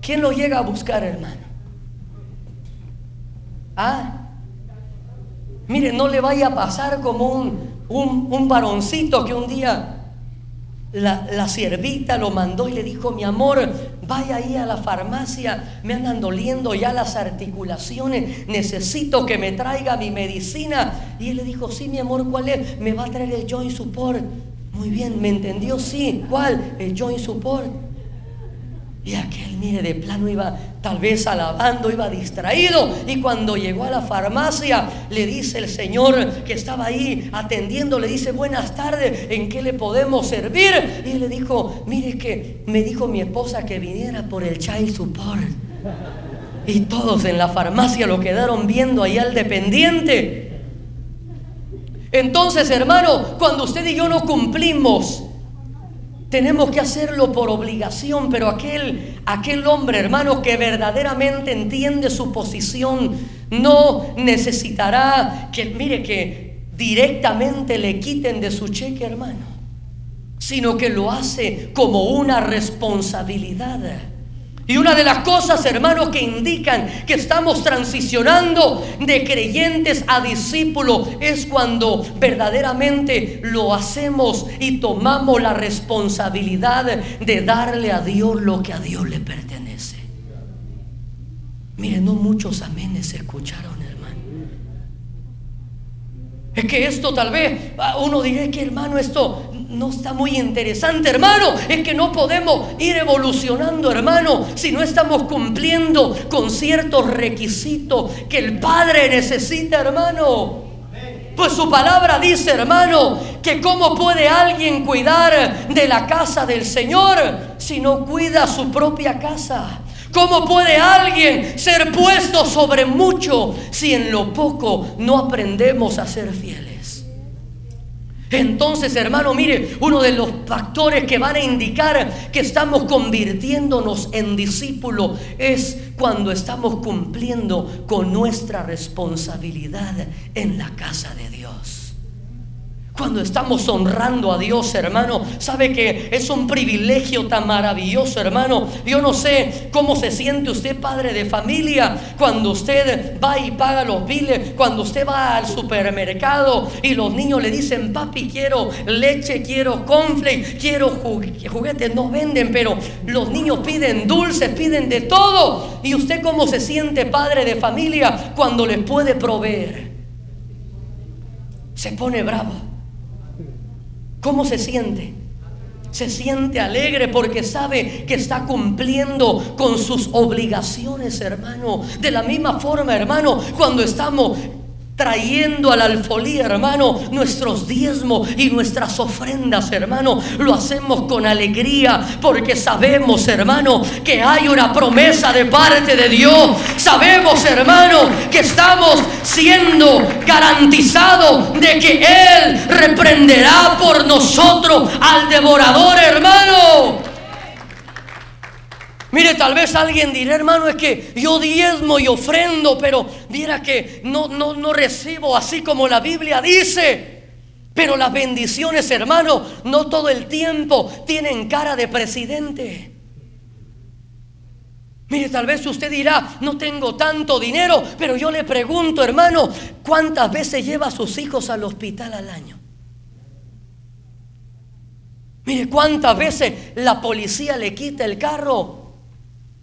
¿quién lo llega a buscar, hermano? Mire, no le vaya a pasar como un varoncito que un día la siervita lo mandó y le dijo: mi amor, vaya ahí a la farmacia, me andan doliendo ya las articulaciones, necesito que me traiga mi medicina. Y él le dijo: sí, mi amor, ¿cuál es? Me va a traer el joint support. Muy bien, ¿me entendió? Sí, ¿cuál? El joint support. Y aquel, mire, de plano iba tal vez alabando, iba distraído. Y cuando llegó a la farmacia, le dice el señor que estaba ahí atendiendo, le dice: buenas tardes, ¿en qué le podemos servir? Y él le dijo: mire, que me dijo mi esposa que viniera por el child support. Y todos en la farmacia lo quedaron viendo ahí al dependiente. Entonces, hermano, cuando usted y yo no cumplimos, tenemos que hacerlo por obligación. Pero aquel hombre, hermano, que verdaderamente entiende su posición, no necesitará que, mire, que directamente le quiten de su cheque, hermano, sino que lo hace como una responsabilidad. Y una de las cosas, hermanos, que indican que estamos transicionando de creyentes a discípulos es cuando verdaderamente lo hacemos y tomamos la responsabilidad de darle a Dios lo que a Dios le pertenece. Miren, no muchos amenes se escucharon, hermano. Es que esto tal vez uno dirá que, hermano, esto no está muy interesante, hermano. Es que no podemos ir evolucionando, hermano, si no estamos cumpliendo con ciertos requisitos que el Padre necesita, hermano. Pues su palabra dice, hermano, que cómo puede alguien cuidar de la casa del Señor si no cuida su propia casa. ¿Cómo puede alguien ser puesto sobre mucho si en lo poco no aprendemos a ser fieles? Entonces, hermano, mire, uno de los factores que van a indicar que estamos convirtiéndonos en discípulos es cuando estamos cumpliendo con nuestra responsabilidad en la casa de Dios. Cuando estamos honrando a Dios, hermano, sabe que es un privilegio tan maravilloso, hermano. Yo no sé cómo se siente usted, padre de familia, cuando usted va y paga los biles, cuando usted va al supermercado y los niños le dicen: papi, quiero leche, quiero cornflakes, quiero juguetes. No venden, pero los niños piden dulces, piden de todo. ¿Y usted cómo se siente, padre de familia, cuando les puede proveer? Se pone bravo. ¿Cómo se siente? Se siente alegre porque sabe que está cumpliendo con sus obligaciones, hermano. De la misma forma, hermano, cuando estamos trayendo al alfolí, hermano, nuestros diezmos y nuestras ofrendas, hermano, lo hacemos con alegría porque sabemos, hermano, que hay una promesa de parte de Dios. Sabemos, hermano, que estamos siendo garantizados de que Él reprenderá por nosotros al devorador, hermano. Mire, tal vez alguien dirá: hermano, es que yo diezmo y ofrendo, pero mira que no recibo así como la Biblia dice. Pero las bendiciones, hermano, no todo el tiempo tienen cara de presidente. Mire, tal vez usted dirá: no tengo tanto dinero, pero yo le pregunto, hermano, ¿cuántas veces lleva a sus hijos al hospital al año? Mire, ¿cuántas veces la policía le quita el carro?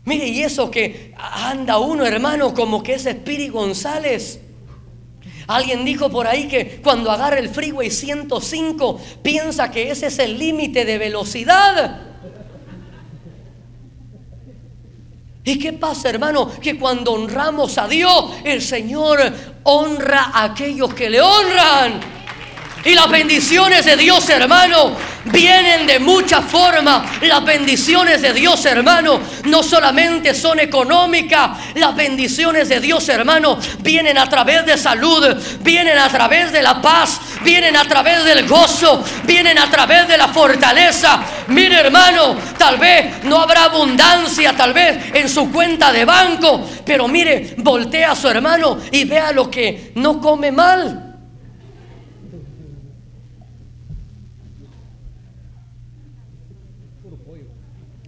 Mire, y eso que anda uno, hermano, como que es Speedy González. Alguien dijo por ahí que cuando agarra el freeway 105 piensa que ese es el límite de velocidad. ¿Y qué pasa, hermano? Que cuando honramos a Dios, el Señor honra a aquellos que le honran. Y las bendiciones de Dios, hermano, vienen de muchas formas. Las bendiciones de Dios, hermano, no solamente son económicas. Las bendiciones de Dios, hermano, vienen a través de salud, vienen a través de la paz, vienen a través del gozo, vienen a través de la fortaleza. Mire, hermano, tal vez no habrá abundancia, tal vez en su cuenta de banco, pero mire, voltea a su hermano y vea lo que no come mal.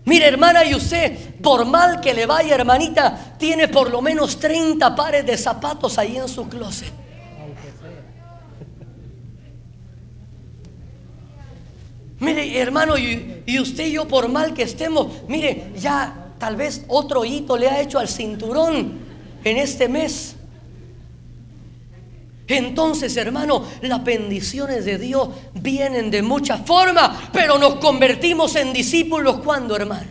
Mire, hermana, y usted, por mal que le vaya, hermanita, tiene por lo menos 30 pares de zapatos ahí en su closet. Mire, hermano, y usted y yo, por mal que estemos, mire, ya tal vez otro hito le ha hecho al cinturón en este mes. Entonces, hermano, las bendiciones de Dios vienen de muchas formas, pero nos convertimos en discípulos, ¿cuándo, hermano?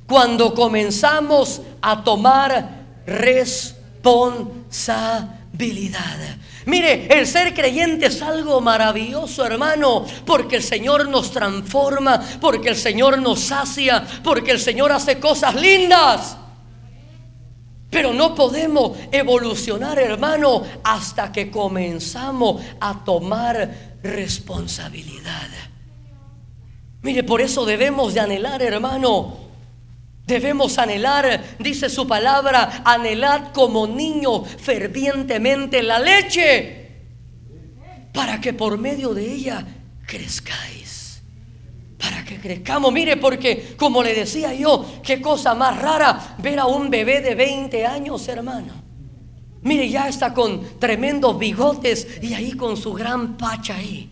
Cuando comenzamos a tomar responsabilidad. Mire, el ser creyente es algo maravilloso, hermano, porque el Señor nos transforma, porque el Señor nos sacia, porque el Señor hace cosas lindas. Pero no podemos evolucionar, hermano, hasta que comenzamos a tomar responsabilidad. Mire, por eso debemos de anhelar, hermano. Debemos anhelar, dice su palabra, anhelad como niño fervientemente la leche, para que por medio de ella crezcáis. Para que crezcamos, mire, porque como le decía yo, qué cosa más rara ver a un bebé de 20 años, hermano. Mire, ya está con tremendos bigotes y ahí con su gran pacha ahí.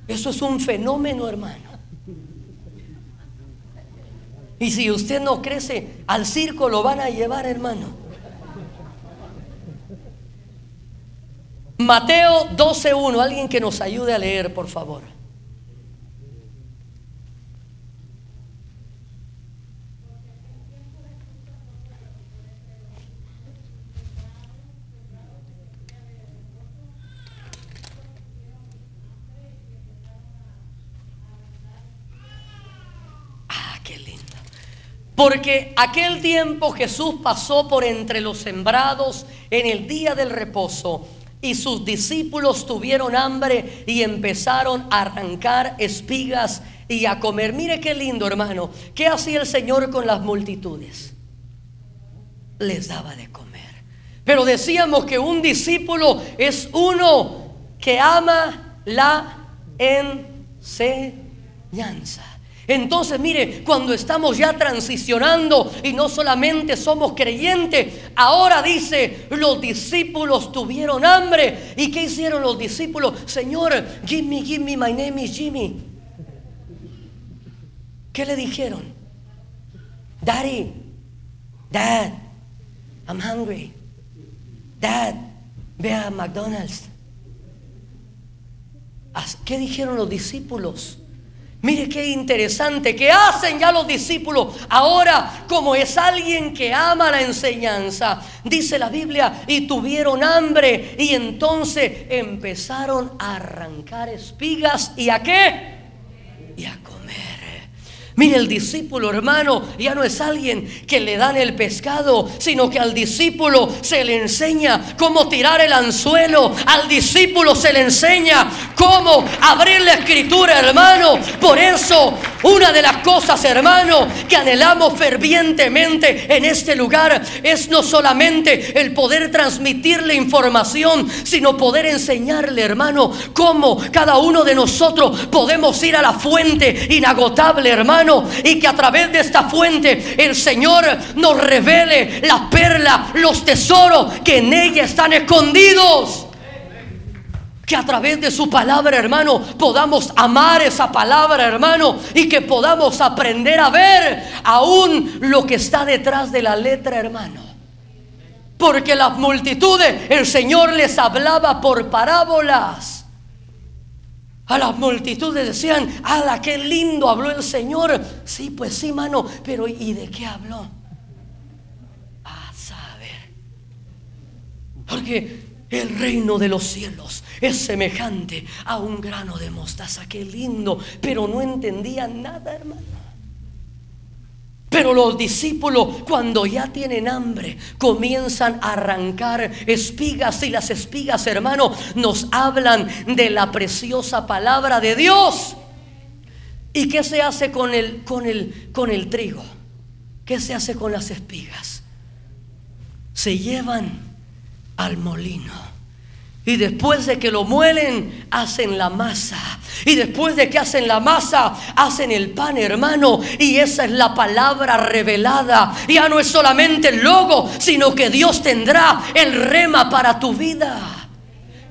Eso es un fenómeno, hermano. Y si usted no crece, al circo lo van a llevar, hermano. Mateo 12:1, alguien que nos ayude a leer, por favor. Qué lindo. Porque aquel tiempo Jesús pasó por entre los sembrados en el día del reposo, y sus discípulos tuvieron hambre y empezaron a arrancar espigas y a comer. Mire qué lindo, hermano. ¿Qué hacía el Señor con las multitudes? Les daba de comer. Pero decíamos que un discípulo es uno que ama la enseñanza. Entonces, mire, cuando estamos ya transicionando y no solamente somos creyentes, ahora dice, los discípulos tuvieron hambre. ¿Y qué hicieron los discípulos? Señor, give me, my name is Jimmy. ¿Qué le dijeron? Daddy, Dad, I'm hungry. Dad, ve a McDonald's. ¿Qué dijeron los discípulos? Mire qué interesante, ¿qué hacen ya los discípulos? Ahora, como es alguien que ama la enseñanza, dice la Biblia, y tuvieron hambre, y entonces empezaron a arrancar espigas. ¿Y a qué? Y a comer. Mire, el discípulo, hermano, ya no es alguien que le dan el pescado, sino que al discípulo se le enseña cómo tirar el anzuelo. Al discípulo se le enseña cómo abrir la escritura, hermano. Por eso, una de las cosas, hermano, que anhelamos fervientemente en este lugar es no solamente el poder transmitirle información, sino poder enseñarle, hermano, cómo cada uno de nosotros podemos ir a la fuente inagotable, hermano, y que a través de esta fuente el Señor nos revele las perlas, los tesoros que en ella están escondidos. Que a través de su palabra, hermano, podamos amar esa palabra, hermano, y que podamos aprender a ver aún lo que está detrás de la letra, hermano. Porque las multitudes, el Señor les hablaba por parábolas. A las multitudes decían, ¡ala, qué lindo habló el Señor! Sí, pues sí, mano, pero ¿y de qué habló? A saber. Porque el reino de los cielos es semejante a un grano de mostaza. ¡Qué lindo! Pero no entendían nada, hermano. Pero los discípulos, cuando ya tienen hambre, comienzan a arrancar espigas. Y las espigas, hermano, nos hablan de la preciosa palabra de Dios. ¿Y qué se hace con el trigo? ¿Qué se hace con las espigas? Se llevan al molino. Y después de que lo muelen, hacen la masa. Y después de que hacen la masa, hacen el pan, hermano. Y esa es la palabra revelada. Ya no es solamente el logo, sino que Dios tendrá el rema para tu vida.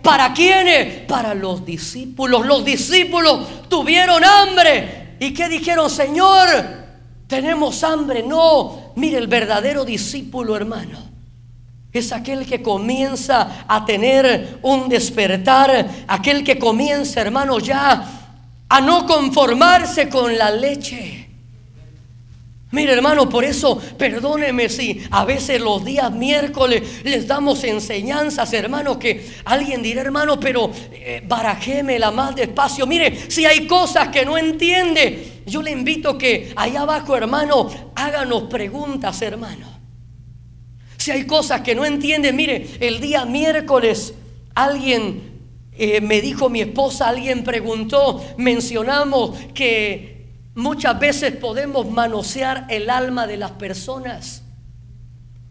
¿Para quiénes? Para los discípulos. Los discípulos tuvieron hambre. ¿Y qué dijeron? Señor, tenemos hambre. No, mire, el verdadero discípulo, hermano, es aquel que comienza a tener un despertar, aquel que comienza, hermano, ya a no conformarse con la leche. Mire, hermano, por eso perdóneme si a veces los días miércoles les damos enseñanzas, hermano, que alguien dirá, hermano, pero barajémela más despacio. Mire, si hay cosas que no entiende, yo le invito que allá abajo, hermano, háganos preguntas, hermano. Si hay cosas que no entiende, mire, el día miércoles alguien me dijo, mi esposa, alguien preguntó, mencionamos que muchas veces podemos manosear el alma de las personas.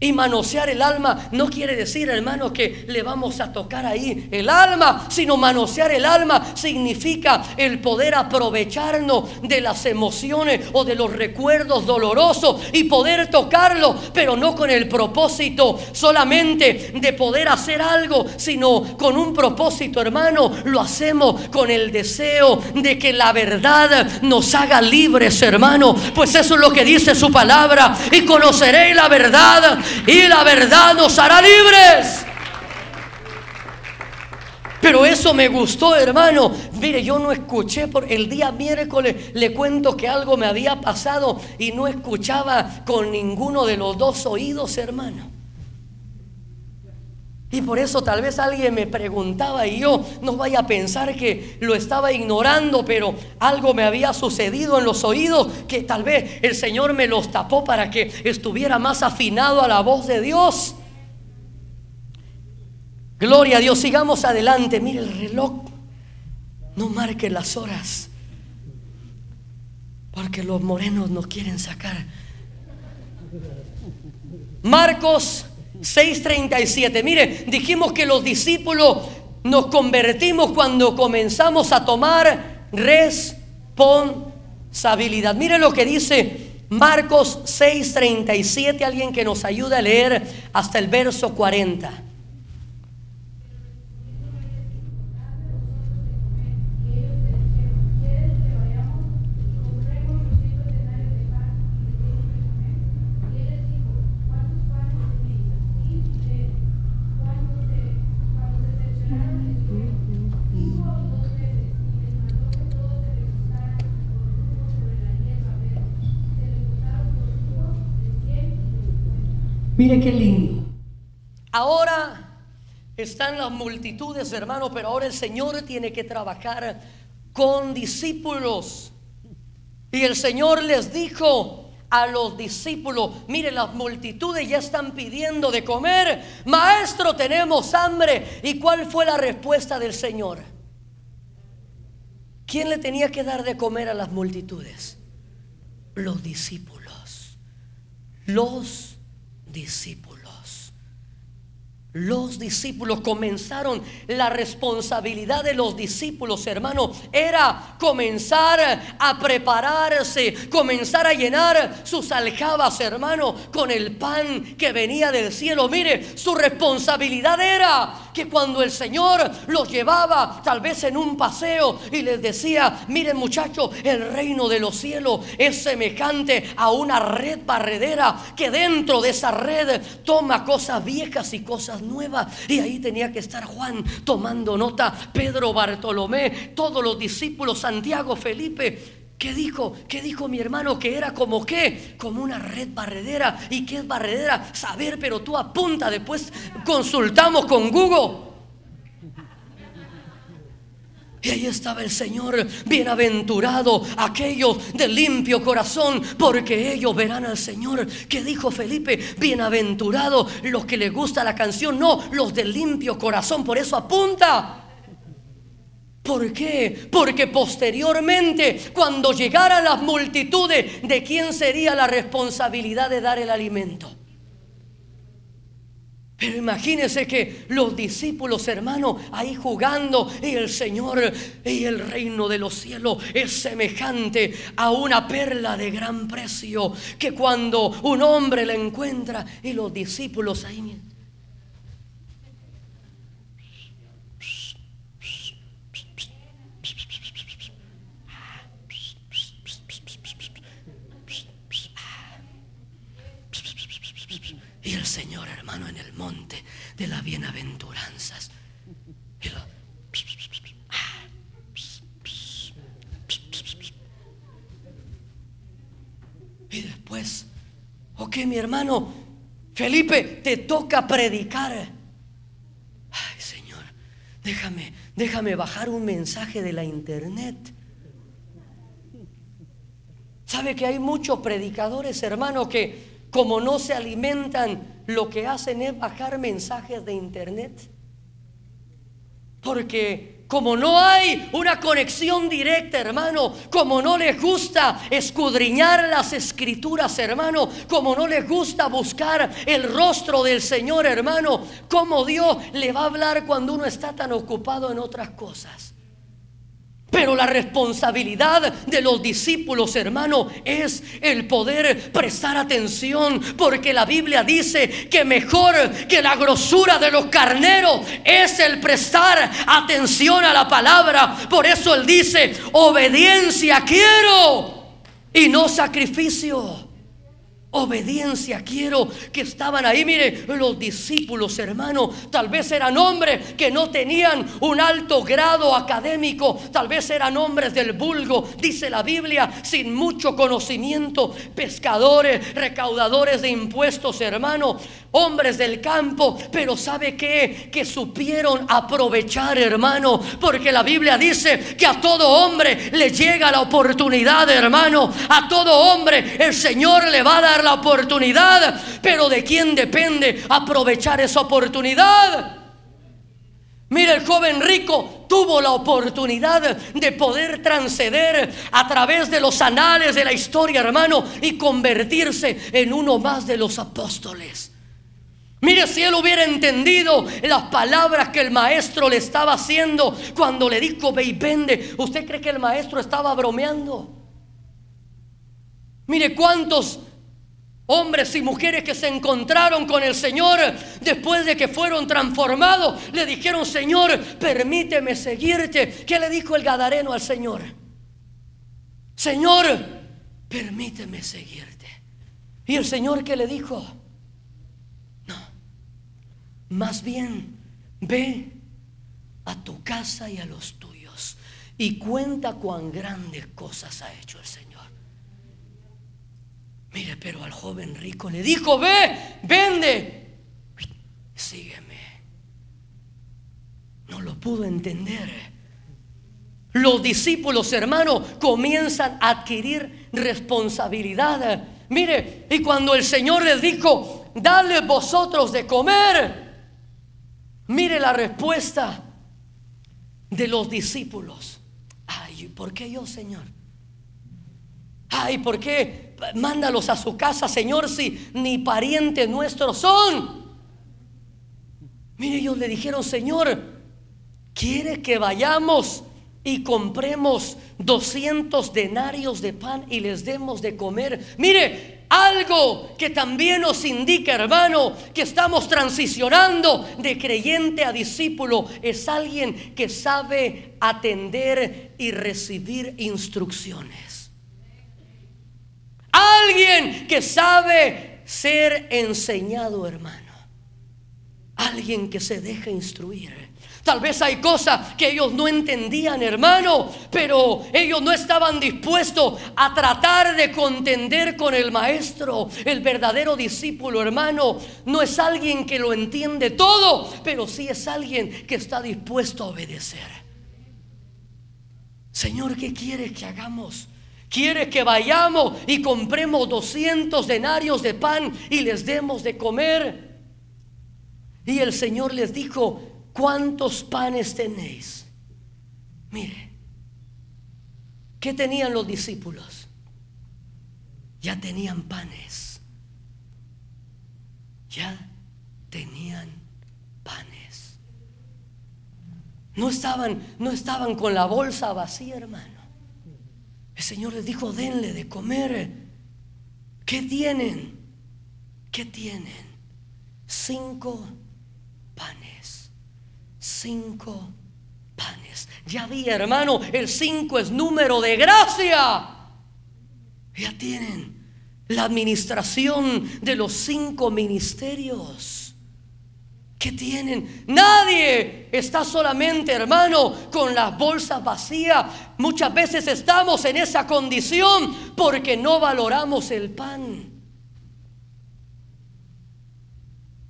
Y manosear el alma no quiere decir, hermano, que le vamos a tocar ahí el alma, sino manosear el alma significa el poder aprovecharnos de las emociones o de los recuerdos dolorosos y poder tocarlo, pero no con el propósito solamente de poder hacer algo, sino con un propósito, hermano. Lo hacemos con el deseo de que la verdad nos haga libres, hermano, pues eso es lo que dice su palabra: y conoceréis la verdad, y la verdad nos hará libres. Pero eso me gustó, hermano. Mire, yo no escuché, por el día miércoles le cuento que algo me había pasado y no escuchaba con ninguno de los dos oídos, hermano. Y por eso tal vez alguien me preguntaba y yo no vaya a pensar que lo estaba ignorando, pero algo me había sucedido en los oídos que tal vez el Señor me los tapó para que estuviera más afinado a la voz de Dios. Gloria a Dios, sigamos adelante. Mire, el reloj no marque las horas, porque los morenos nos quieren sacar. Marcos 6:37. Mire, dijimos que los discípulos nos convertimos cuando comenzamos a tomar responsabilidad. Mire lo que dice Marcos 6:37. Alguien que nos ayude a leer hasta el verso 40. Mire qué lindo. Ahora están las multitudes, hermano, pero ahora el Señor tiene que trabajar con discípulos. Y el Señor les dijo a los discípulos: mire, las multitudes ya están pidiendo de comer. Maestro, tenemos hambre. ¿Y cuál fue la respuesta del Señor? ¿Quién le tenía que dar de comer a las multitudes? Los discípulos. Los discípulos comenzaron. La responsabilidad de los discípulos, hermano, era comenzar a prepararse, comenzar a llenar sus aljabas, hermano, con el pan que venía del cielo. Mire, su responsabilidad era que cuando el Señor los llevaba tal vez en un paseo y les decía: miren, muchachos, el reino de los cielos es semejante a una red barredera que dentro de esa red toma cosas viejas y cosas nuevas. Y ahí tenía que estar Juan tomando nota, Pedro, Bartolomé, todos los discípulos, Santiago, Felipe. ¿Qué dijo mi hermano? Que era como ¿qué? Como una red barredera. ¿Y qué es barredera? Saber, pero tú apunta, después consultamos con Google. Y ahí estaba el Señor: bienaventurado aquellos de limpio corazón, porque ellos verán al Señor. ¿Qué dijo Felipe? Bienaventurado los que les gusta la canción, no, los de limpio corazón. Por eso apunta. ¿Por qué? Porque posteriormente, cuando llegaran las multitudes, ¿de quién sería la responsabilidad de dar el alimento? Pero imagínense que los discípulos, hermano, ahí jugando, y el Señor, y el reino de los cielos es semejante a una perla de gran precio, que cuando un hombre la encuentra, y los discípulos ahí. Y el Señor, hermano, en el monte de las bienaventuranzas. Y después después. Ok, mi hermano Felipe, te toca predicar. Ay, Señor, déjame bajar un mensaje de la internet. ¿Sabe que hay muchos predicadores, hermano, que como no se alimentan, lo que hacen es bajar mensajes de internet? Porque como no hay una conexión directa, hermano, como no les gusta escudriñar las escrituras, hermano, como no les gusta buscar el rostro del Señor, hermano, ¿cómo Dios le va a hablar cuando uno está tan ocupado en otras cosas? Pero la responsabilidad de los discípulos, hermano, es el poder prestar atención, porque la Biblia dice que mejor que la grosura de los carneros es el prestar atención a la palabra. Por eso Él dice: obediencia quiero y no sacrificio. Obediencia quiero. Que estaban ahí, mire, los discípulos, hermano, tal vez eran hombres que no tenían un alto grado académico, tal vez eran hombres del vulgo, dice la Biblia, sin mucho conocimiento, pescadores, recaudadores de impuestos, hermano, hombres del campo. Pero ¿sabe qué? Que supieron aprovechar, hermano, porque la Biblia dice que a todo hombre le llega la oportunidad, hermano. A todo hombre el Señor le va a dar la oportunidad, pero ¿de quién depende aprovechar esa oportunidad? Mira, el joven rico tuvo la oportunidad de poder transcender a través de los anales de la historia, hermano, y convertirse en uno más de los apóstoles. Mire, si él hubiera entendido las palabras que el maestro le estaba haciendo cuando le dijo: ve y vende. ¿Usted cree que el maestro estaba bromeando? Mire cuántos hombres y mujeres que se encontraron con el Señor después de que fueron transformados le dijeron: Señor, permíteme seguirte. ¿Qué le dijo el gadareno al Señor? Señor, permíteme seguirte. ¿Y el Señor qué le dijo? No, más bien ve a tu casa y a los tuyos y cuenta cuán grandes cosas ha hecho el Señor. Mire, pero al joven rico le dijo: ve, vende, sígueme. No lo pudo entender. Los discípulos, hermano, comienzan a adquirir responsabilidad. Mire, y cuando el Señor les dijo: dale vosotros de comer, mire la respuesta de los discípulos: ay, ¿por qué yo, Señor? Ay, ¿por qué mándalos a su casa, Señor, si ni parientes nuestros son? Mire, ellos le dijeron: Señor, ¿quiere que vayamos y compremos 200 denarios de pan y les demos de comer? Mire, algo que también nos indica, hermano, que estamos transicionando de creyente a discípulo, es alguien que sabe atender y recibir instrucciones. Alguien que sabe ser enseñado, hermano. Alguien que se deja instruir. Tal vez hay cosas que ellos no entendían, hermano, pero ellos no estaban dispuestos a tratar de contender con el maestro. El verdadero discípulo, hermano, no es alguien que lo entiende todo, pero sí es alguien que está dispuesto a obedecer. Señor, ¿qué quieres que hagamos? ¿Quieres que vayamos y compremos 200 denarios de pan y les demos de comer? Y el Señor les dijo: ¿cuántos panes tenéis? Mire, ¿qué tenían los discípulos? Ya tenían panes. Ya tenían panes. No estaban con la bolsa vacía, hermano. El Señor les dijo: denle de comer. ¿Qué tienen? ¿Qué tienen? 5 panes. 5 panes. Ya vi, hermano, el 5 es número de gracia. Ya tienen la administración de los 5 ministerios. ¿Qué tienen? Nadie está solamente, hermano, con las bolsas vacías. Muchas veces estamos en esa condición porque no valoramos el pan.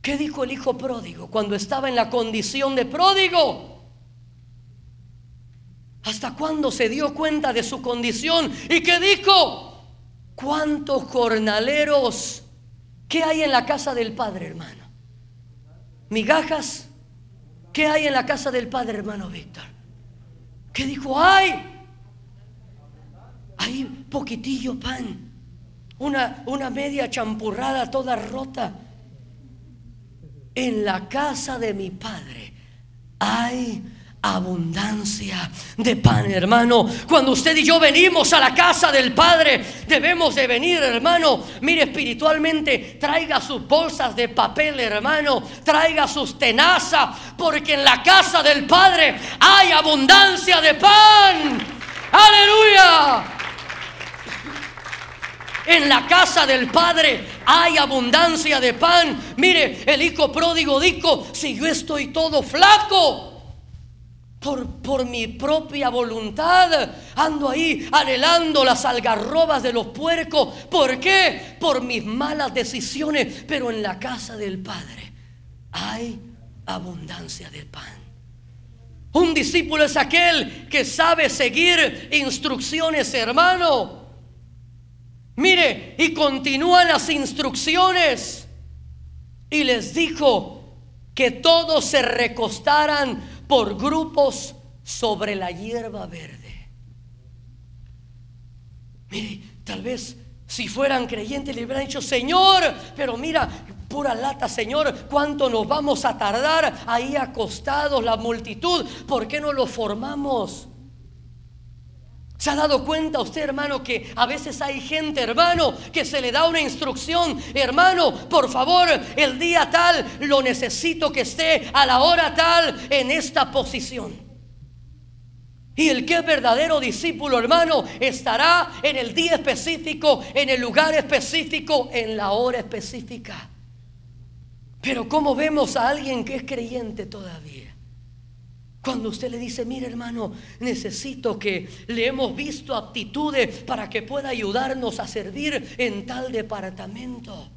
¿Qué dijo el hijo pródigo cuando estaba en la condición de pródigo? ¿Hasta cuándo se dio cuenta de su condición? ¿Y qué dijo? ¿Cuántos jornaleros? ¿Qué hay en la casa del Padre, hermano? ¿Migajas? ¿Qué hay en la casa del Padre, hermano Víctor? ¿Qué dijo? Hay poquitillo pan, una media champurrada toda rota. En la casa de mi Padre hay abundancia de pan, hermano. Cuando usted y yo venimos a la casa del Padre, debemos de venir, hermano, mire, espiritualmente, traiga sus bolsas de papel, hermano, traiga sus tenazas, porque en la casa del Padre hay abundancia de pan. ¡Aleluya! En la casa del Padre hay abundancia de pan. Mire, el hijo pródigo dijo: si yo estoy todo flaco por mi propia voluntad, ando ahí anhelando las algarrobas de los puercos. ¿Por qué? Por mis malas decisiones. Pero en la casa del Padre hay abundancia de pan. Un discípulo es aquel que sabe seguir instrucciones, hermano. Mire, y continúan las instrucciones. Y les dijo que todos se recostaran por grupos sobre la hierba verde. Mire, tal vez si fueran creyentes le hubieran dicho: Señor, pero mira, pura lata, Señor, ¿cuánto nos vamos a tardar ahí acostados la multitud? ¿Por qué no lo formamos? ¿Se ha dado cuenta usted, hermano, que a veces hay gente, hermano, que se le da una instrucción? Hermano, por favor, el día tal lo necesito que esté a la hora tal en esta posición. Y el que es verdadero discípulo, hermano, estará en el día específico, en el lugar específico, en la hora específica. Pero ¿cómo vemos a alguien que es creyente todavía? Cuando usted le dice: mire, hermano, necesito que le hemos visto aptitudes para que pueda ayudarnos a servir en tal departamento.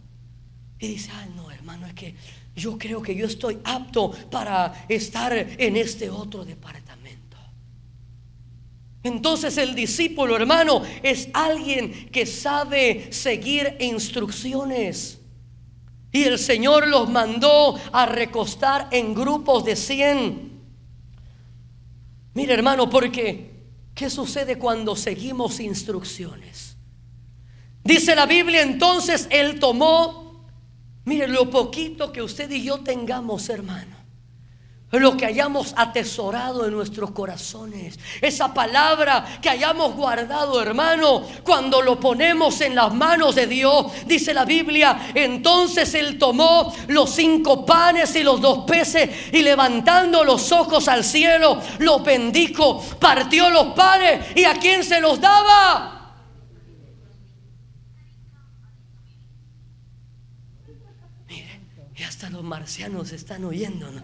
Y dice: ay, no, hermano, es que yo creo que yo estoy apto para estar en este otro departamento. Entonces el discípulo, hermano, es alguien que sabe seguir instrucciones. Y el Señor los mandó a recostar en grupos de 100. Mire, hermano, porque ¿qué sucede cuando seguimos instrucciones? Dice la Biblia, entonces Él tomó, mire, lo poquito que usted y yo tengamos, hermano, lo que hayamos atesorado en nuestros corazones, esa palabra que hayamos guardado, hermano, cuando lo ponemos en las manos de Dios, dice la Biblia, entonces Él tomó los 5 panes y los 2 peces y levantando los ojos al cielo, los bendijo, partió los panes y ¿a quién se los daba? Mire, y hasta los marcianos están oyendo, ¿no?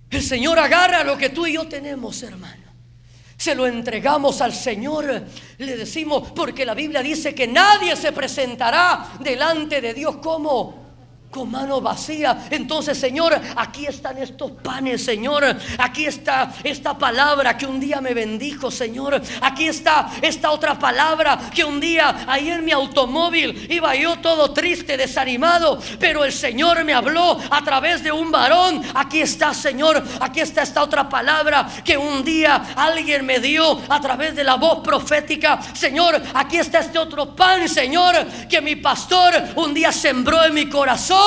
El Señor agarra lo que tú y yo tenemos, hermano. Se lo entregamos al Señor. Le decimos, porque la Biblia dice que nadie se presentará delante de Dios como con mano vacía. Entonces, Señor, aquí están estos panes, Señor. Aquí está esta palabra que un día me bendijo, Señor. Aquí está esta otra palabra que un día ahí en mi automóvil iba yo todo triste, desanimado, pero el Señor me habló a través de un varón. Aquí está, Señor. Aquí está esta otra palabra que un día alguien me dio a través de la voz profética. Señor, aquí está este otro pan, Señor, que mi pastor un día sembró en mi corazón.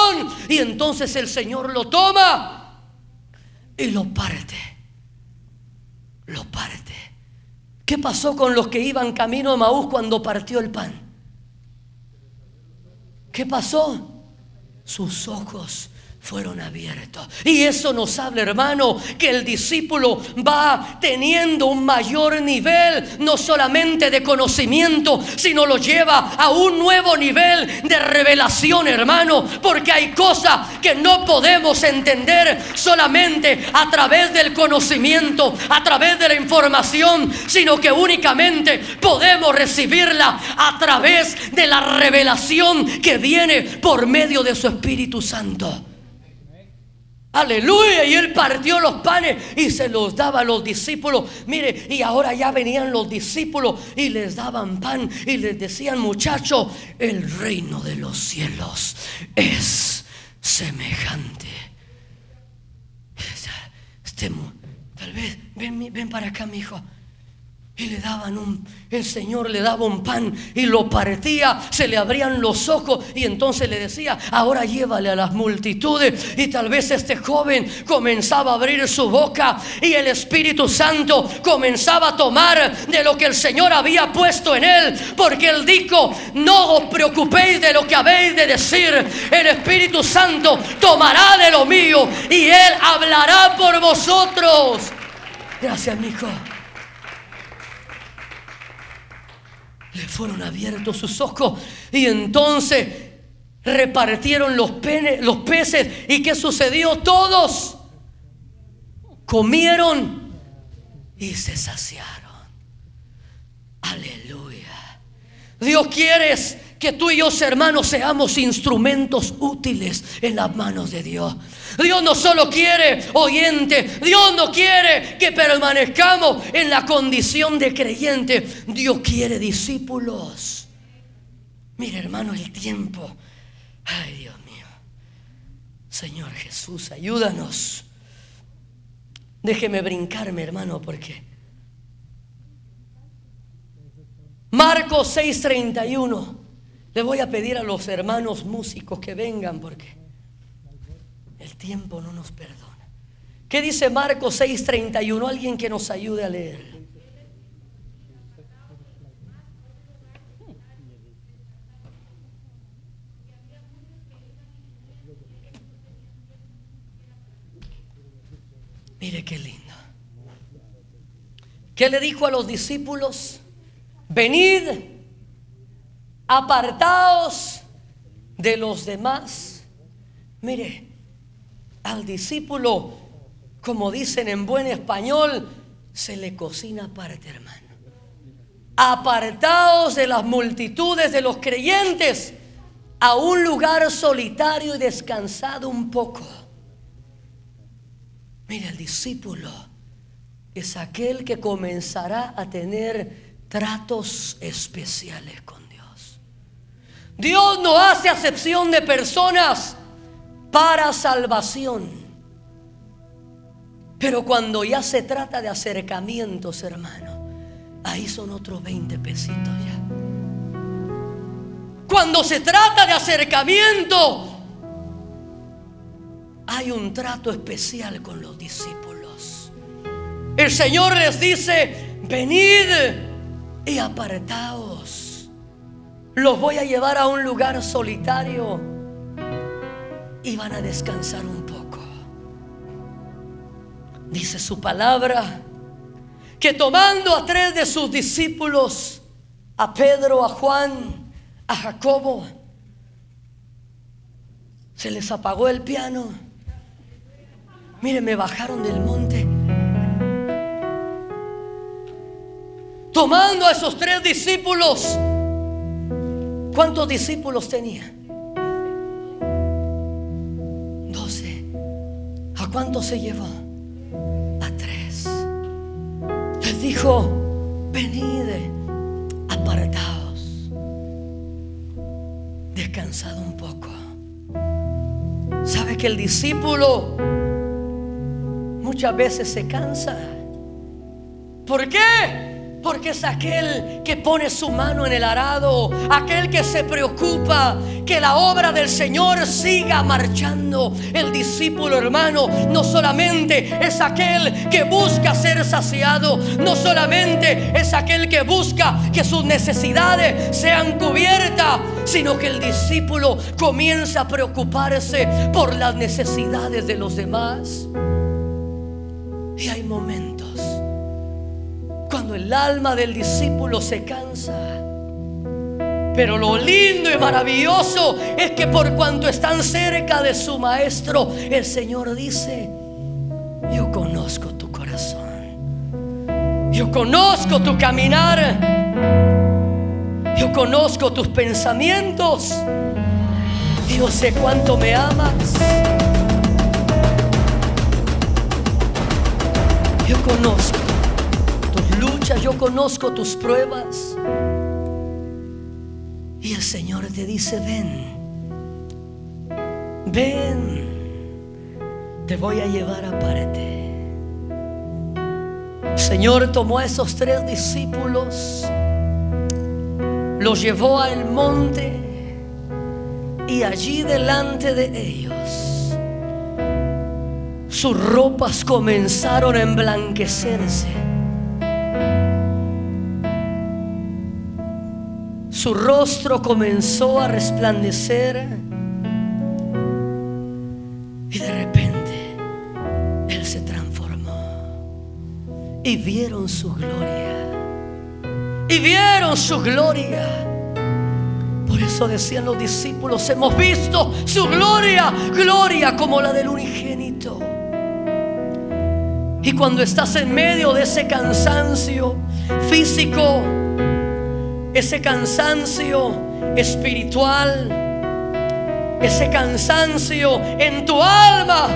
Y entonces el Señor lo toma y lo parte. Lo parte. ¿Qué pasó con los que iban camino a Emaús cuando partió el pan? ¿Qué pasó? Sus ojos fueron abiertos. Y eso nos habla, hermano, que el discípulo va teniendo un mayor nivel, no solamente de conocimiento, sino lo lleva a un nuevo nivel de revelación, hermano, porque hay cosas que no podemos entender solamente a través del conocimiento, a través de la información, sino que únicamente podemos recibirla a través de la revelación que viene por medio de su Espíritu Santo. Aleluya. Y él partió los panes y se los daba a los discípulos. Mire, y ahora ya venían los discípulos y les daban pan y les decían: muchachos, el reino de los cielos es semejante. Tal vez, ven para acá, mi hijo. Y le daban el Señor le daba un pan y lo partía, se le abrían los ojos y entonces le decía: ahora llévale a las multitudes. Y tal vez este joven comenzaba a abrir su boca y el Espíritu Santo comenzaba a tomar de lo que el Señor había puesto en él, porque él dijo: no os preocupéis de lo que habéis de decir, el Espíritu Santo tomará de lo mío y él hablará por vosotros. Gracias, mi hijo. Le fueron abiertos sus ojos y entonces repartieron los peces. ¿Y qué sucedió? Todos comieron y se saciaron. Aleluya. Dios quiere que tú y yo, hermanos, seamos instrumentos útiles en las manos de Dios. Dios no solo quiere oyentes, Dios no quiere que permanezcamos en la condición de creyente. Dios quiere discípulos. Mire, hermano, el tiempo. Ay, Dios mío. Señor Jesús, ayúdanos. Déjeme brincarme, hermano, porque Marcos 6:31. Le voy a pedir a los hermanos músicos que vengan porque el tiempo no nos perdona. ¿Qué dice Marcos 6:31? Alguien que nos ayude a leer. Mire qué lindo. ¿Qué le dijo a los discípulos? Venid, apartaos de los demás. Mire, al discípulo, como dicen en buen español, se le cocina aparte, hermano. Apartaos de las multitudes de los creyentes a un lugar solitario y descansado un poco. Mire, el discípulo es aquel que comenzará a tener tratos especiales con Dios. Dios no hace acepción de personas para salvación. Pero cuando ya se trata de acercamientos, hermano, ahí son otros 20 pesitos ya. Cuando se trata de acercamiento, hay un trato especial con los discípulos. El Señor les dice: venid y apartaos. Los voy a llevar a un lugar solitario y van a descansar un poco. Dice su palabra que tomando a 3 de sus discípulos, a Pedro, a Juan, a Jacobo, se les apagó el piano. Mire, me bajaron del monte. Tomando a esos 3 discípulos. ¿Cuántos discípulos tenía? 12. ¿A cuántos se llevó? A 3. Les dijo: venid, apartaos, descansad un poco. ¿Sabe que el discípulo muchas veces se cansa? ¿Por qué? Porque es aquel que pone su mano en el arado, aquel que se preocupa que la obra del Señor siga marchando. El discípulo, hermano, no solamente es aquel que busca ser saciado, no solamente es aquel que busca que sus necesidades sean cubiertas, sino que el discípulo comienza a preocuparse por las necesidades de los demás. Y hay momentos cuando el alma del discípulo se cansa, pero lo lindo y maravilloso es que por cuanto están cerca de su maestro, el Señor dice: yo conozco tu corazón, yo conozco tu caminar, yo conozco tus pensamientos, y yo sé cuánto me amas. Yo conozco tus luchas, yo conozco tus pruebas. Y el Señor te dice: ven, ven, te voy a llevar aparte. El Señor tomó a esos 3 discípulos, los llevó al monte, y allí delante de ellos sus ropas comenzaron a emblanquecerse, su rostro comenzó a resplandecer, y de repente Él se transformó y vieron su gloria, y vieron su gloria. Por eso decían los discípulos: hemos visto su gloria, gloria como la del unigénito. Y cuando estás en medio de ese cansancio físico, ese cansancio espiritual, ese cansancio en tu alma,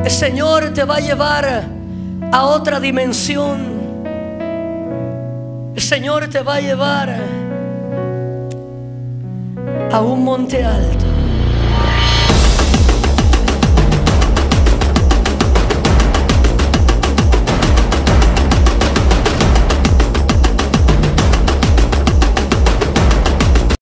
el Señor te va a llevar a otra dimensión. El Señor te va a llevar a un monte alto.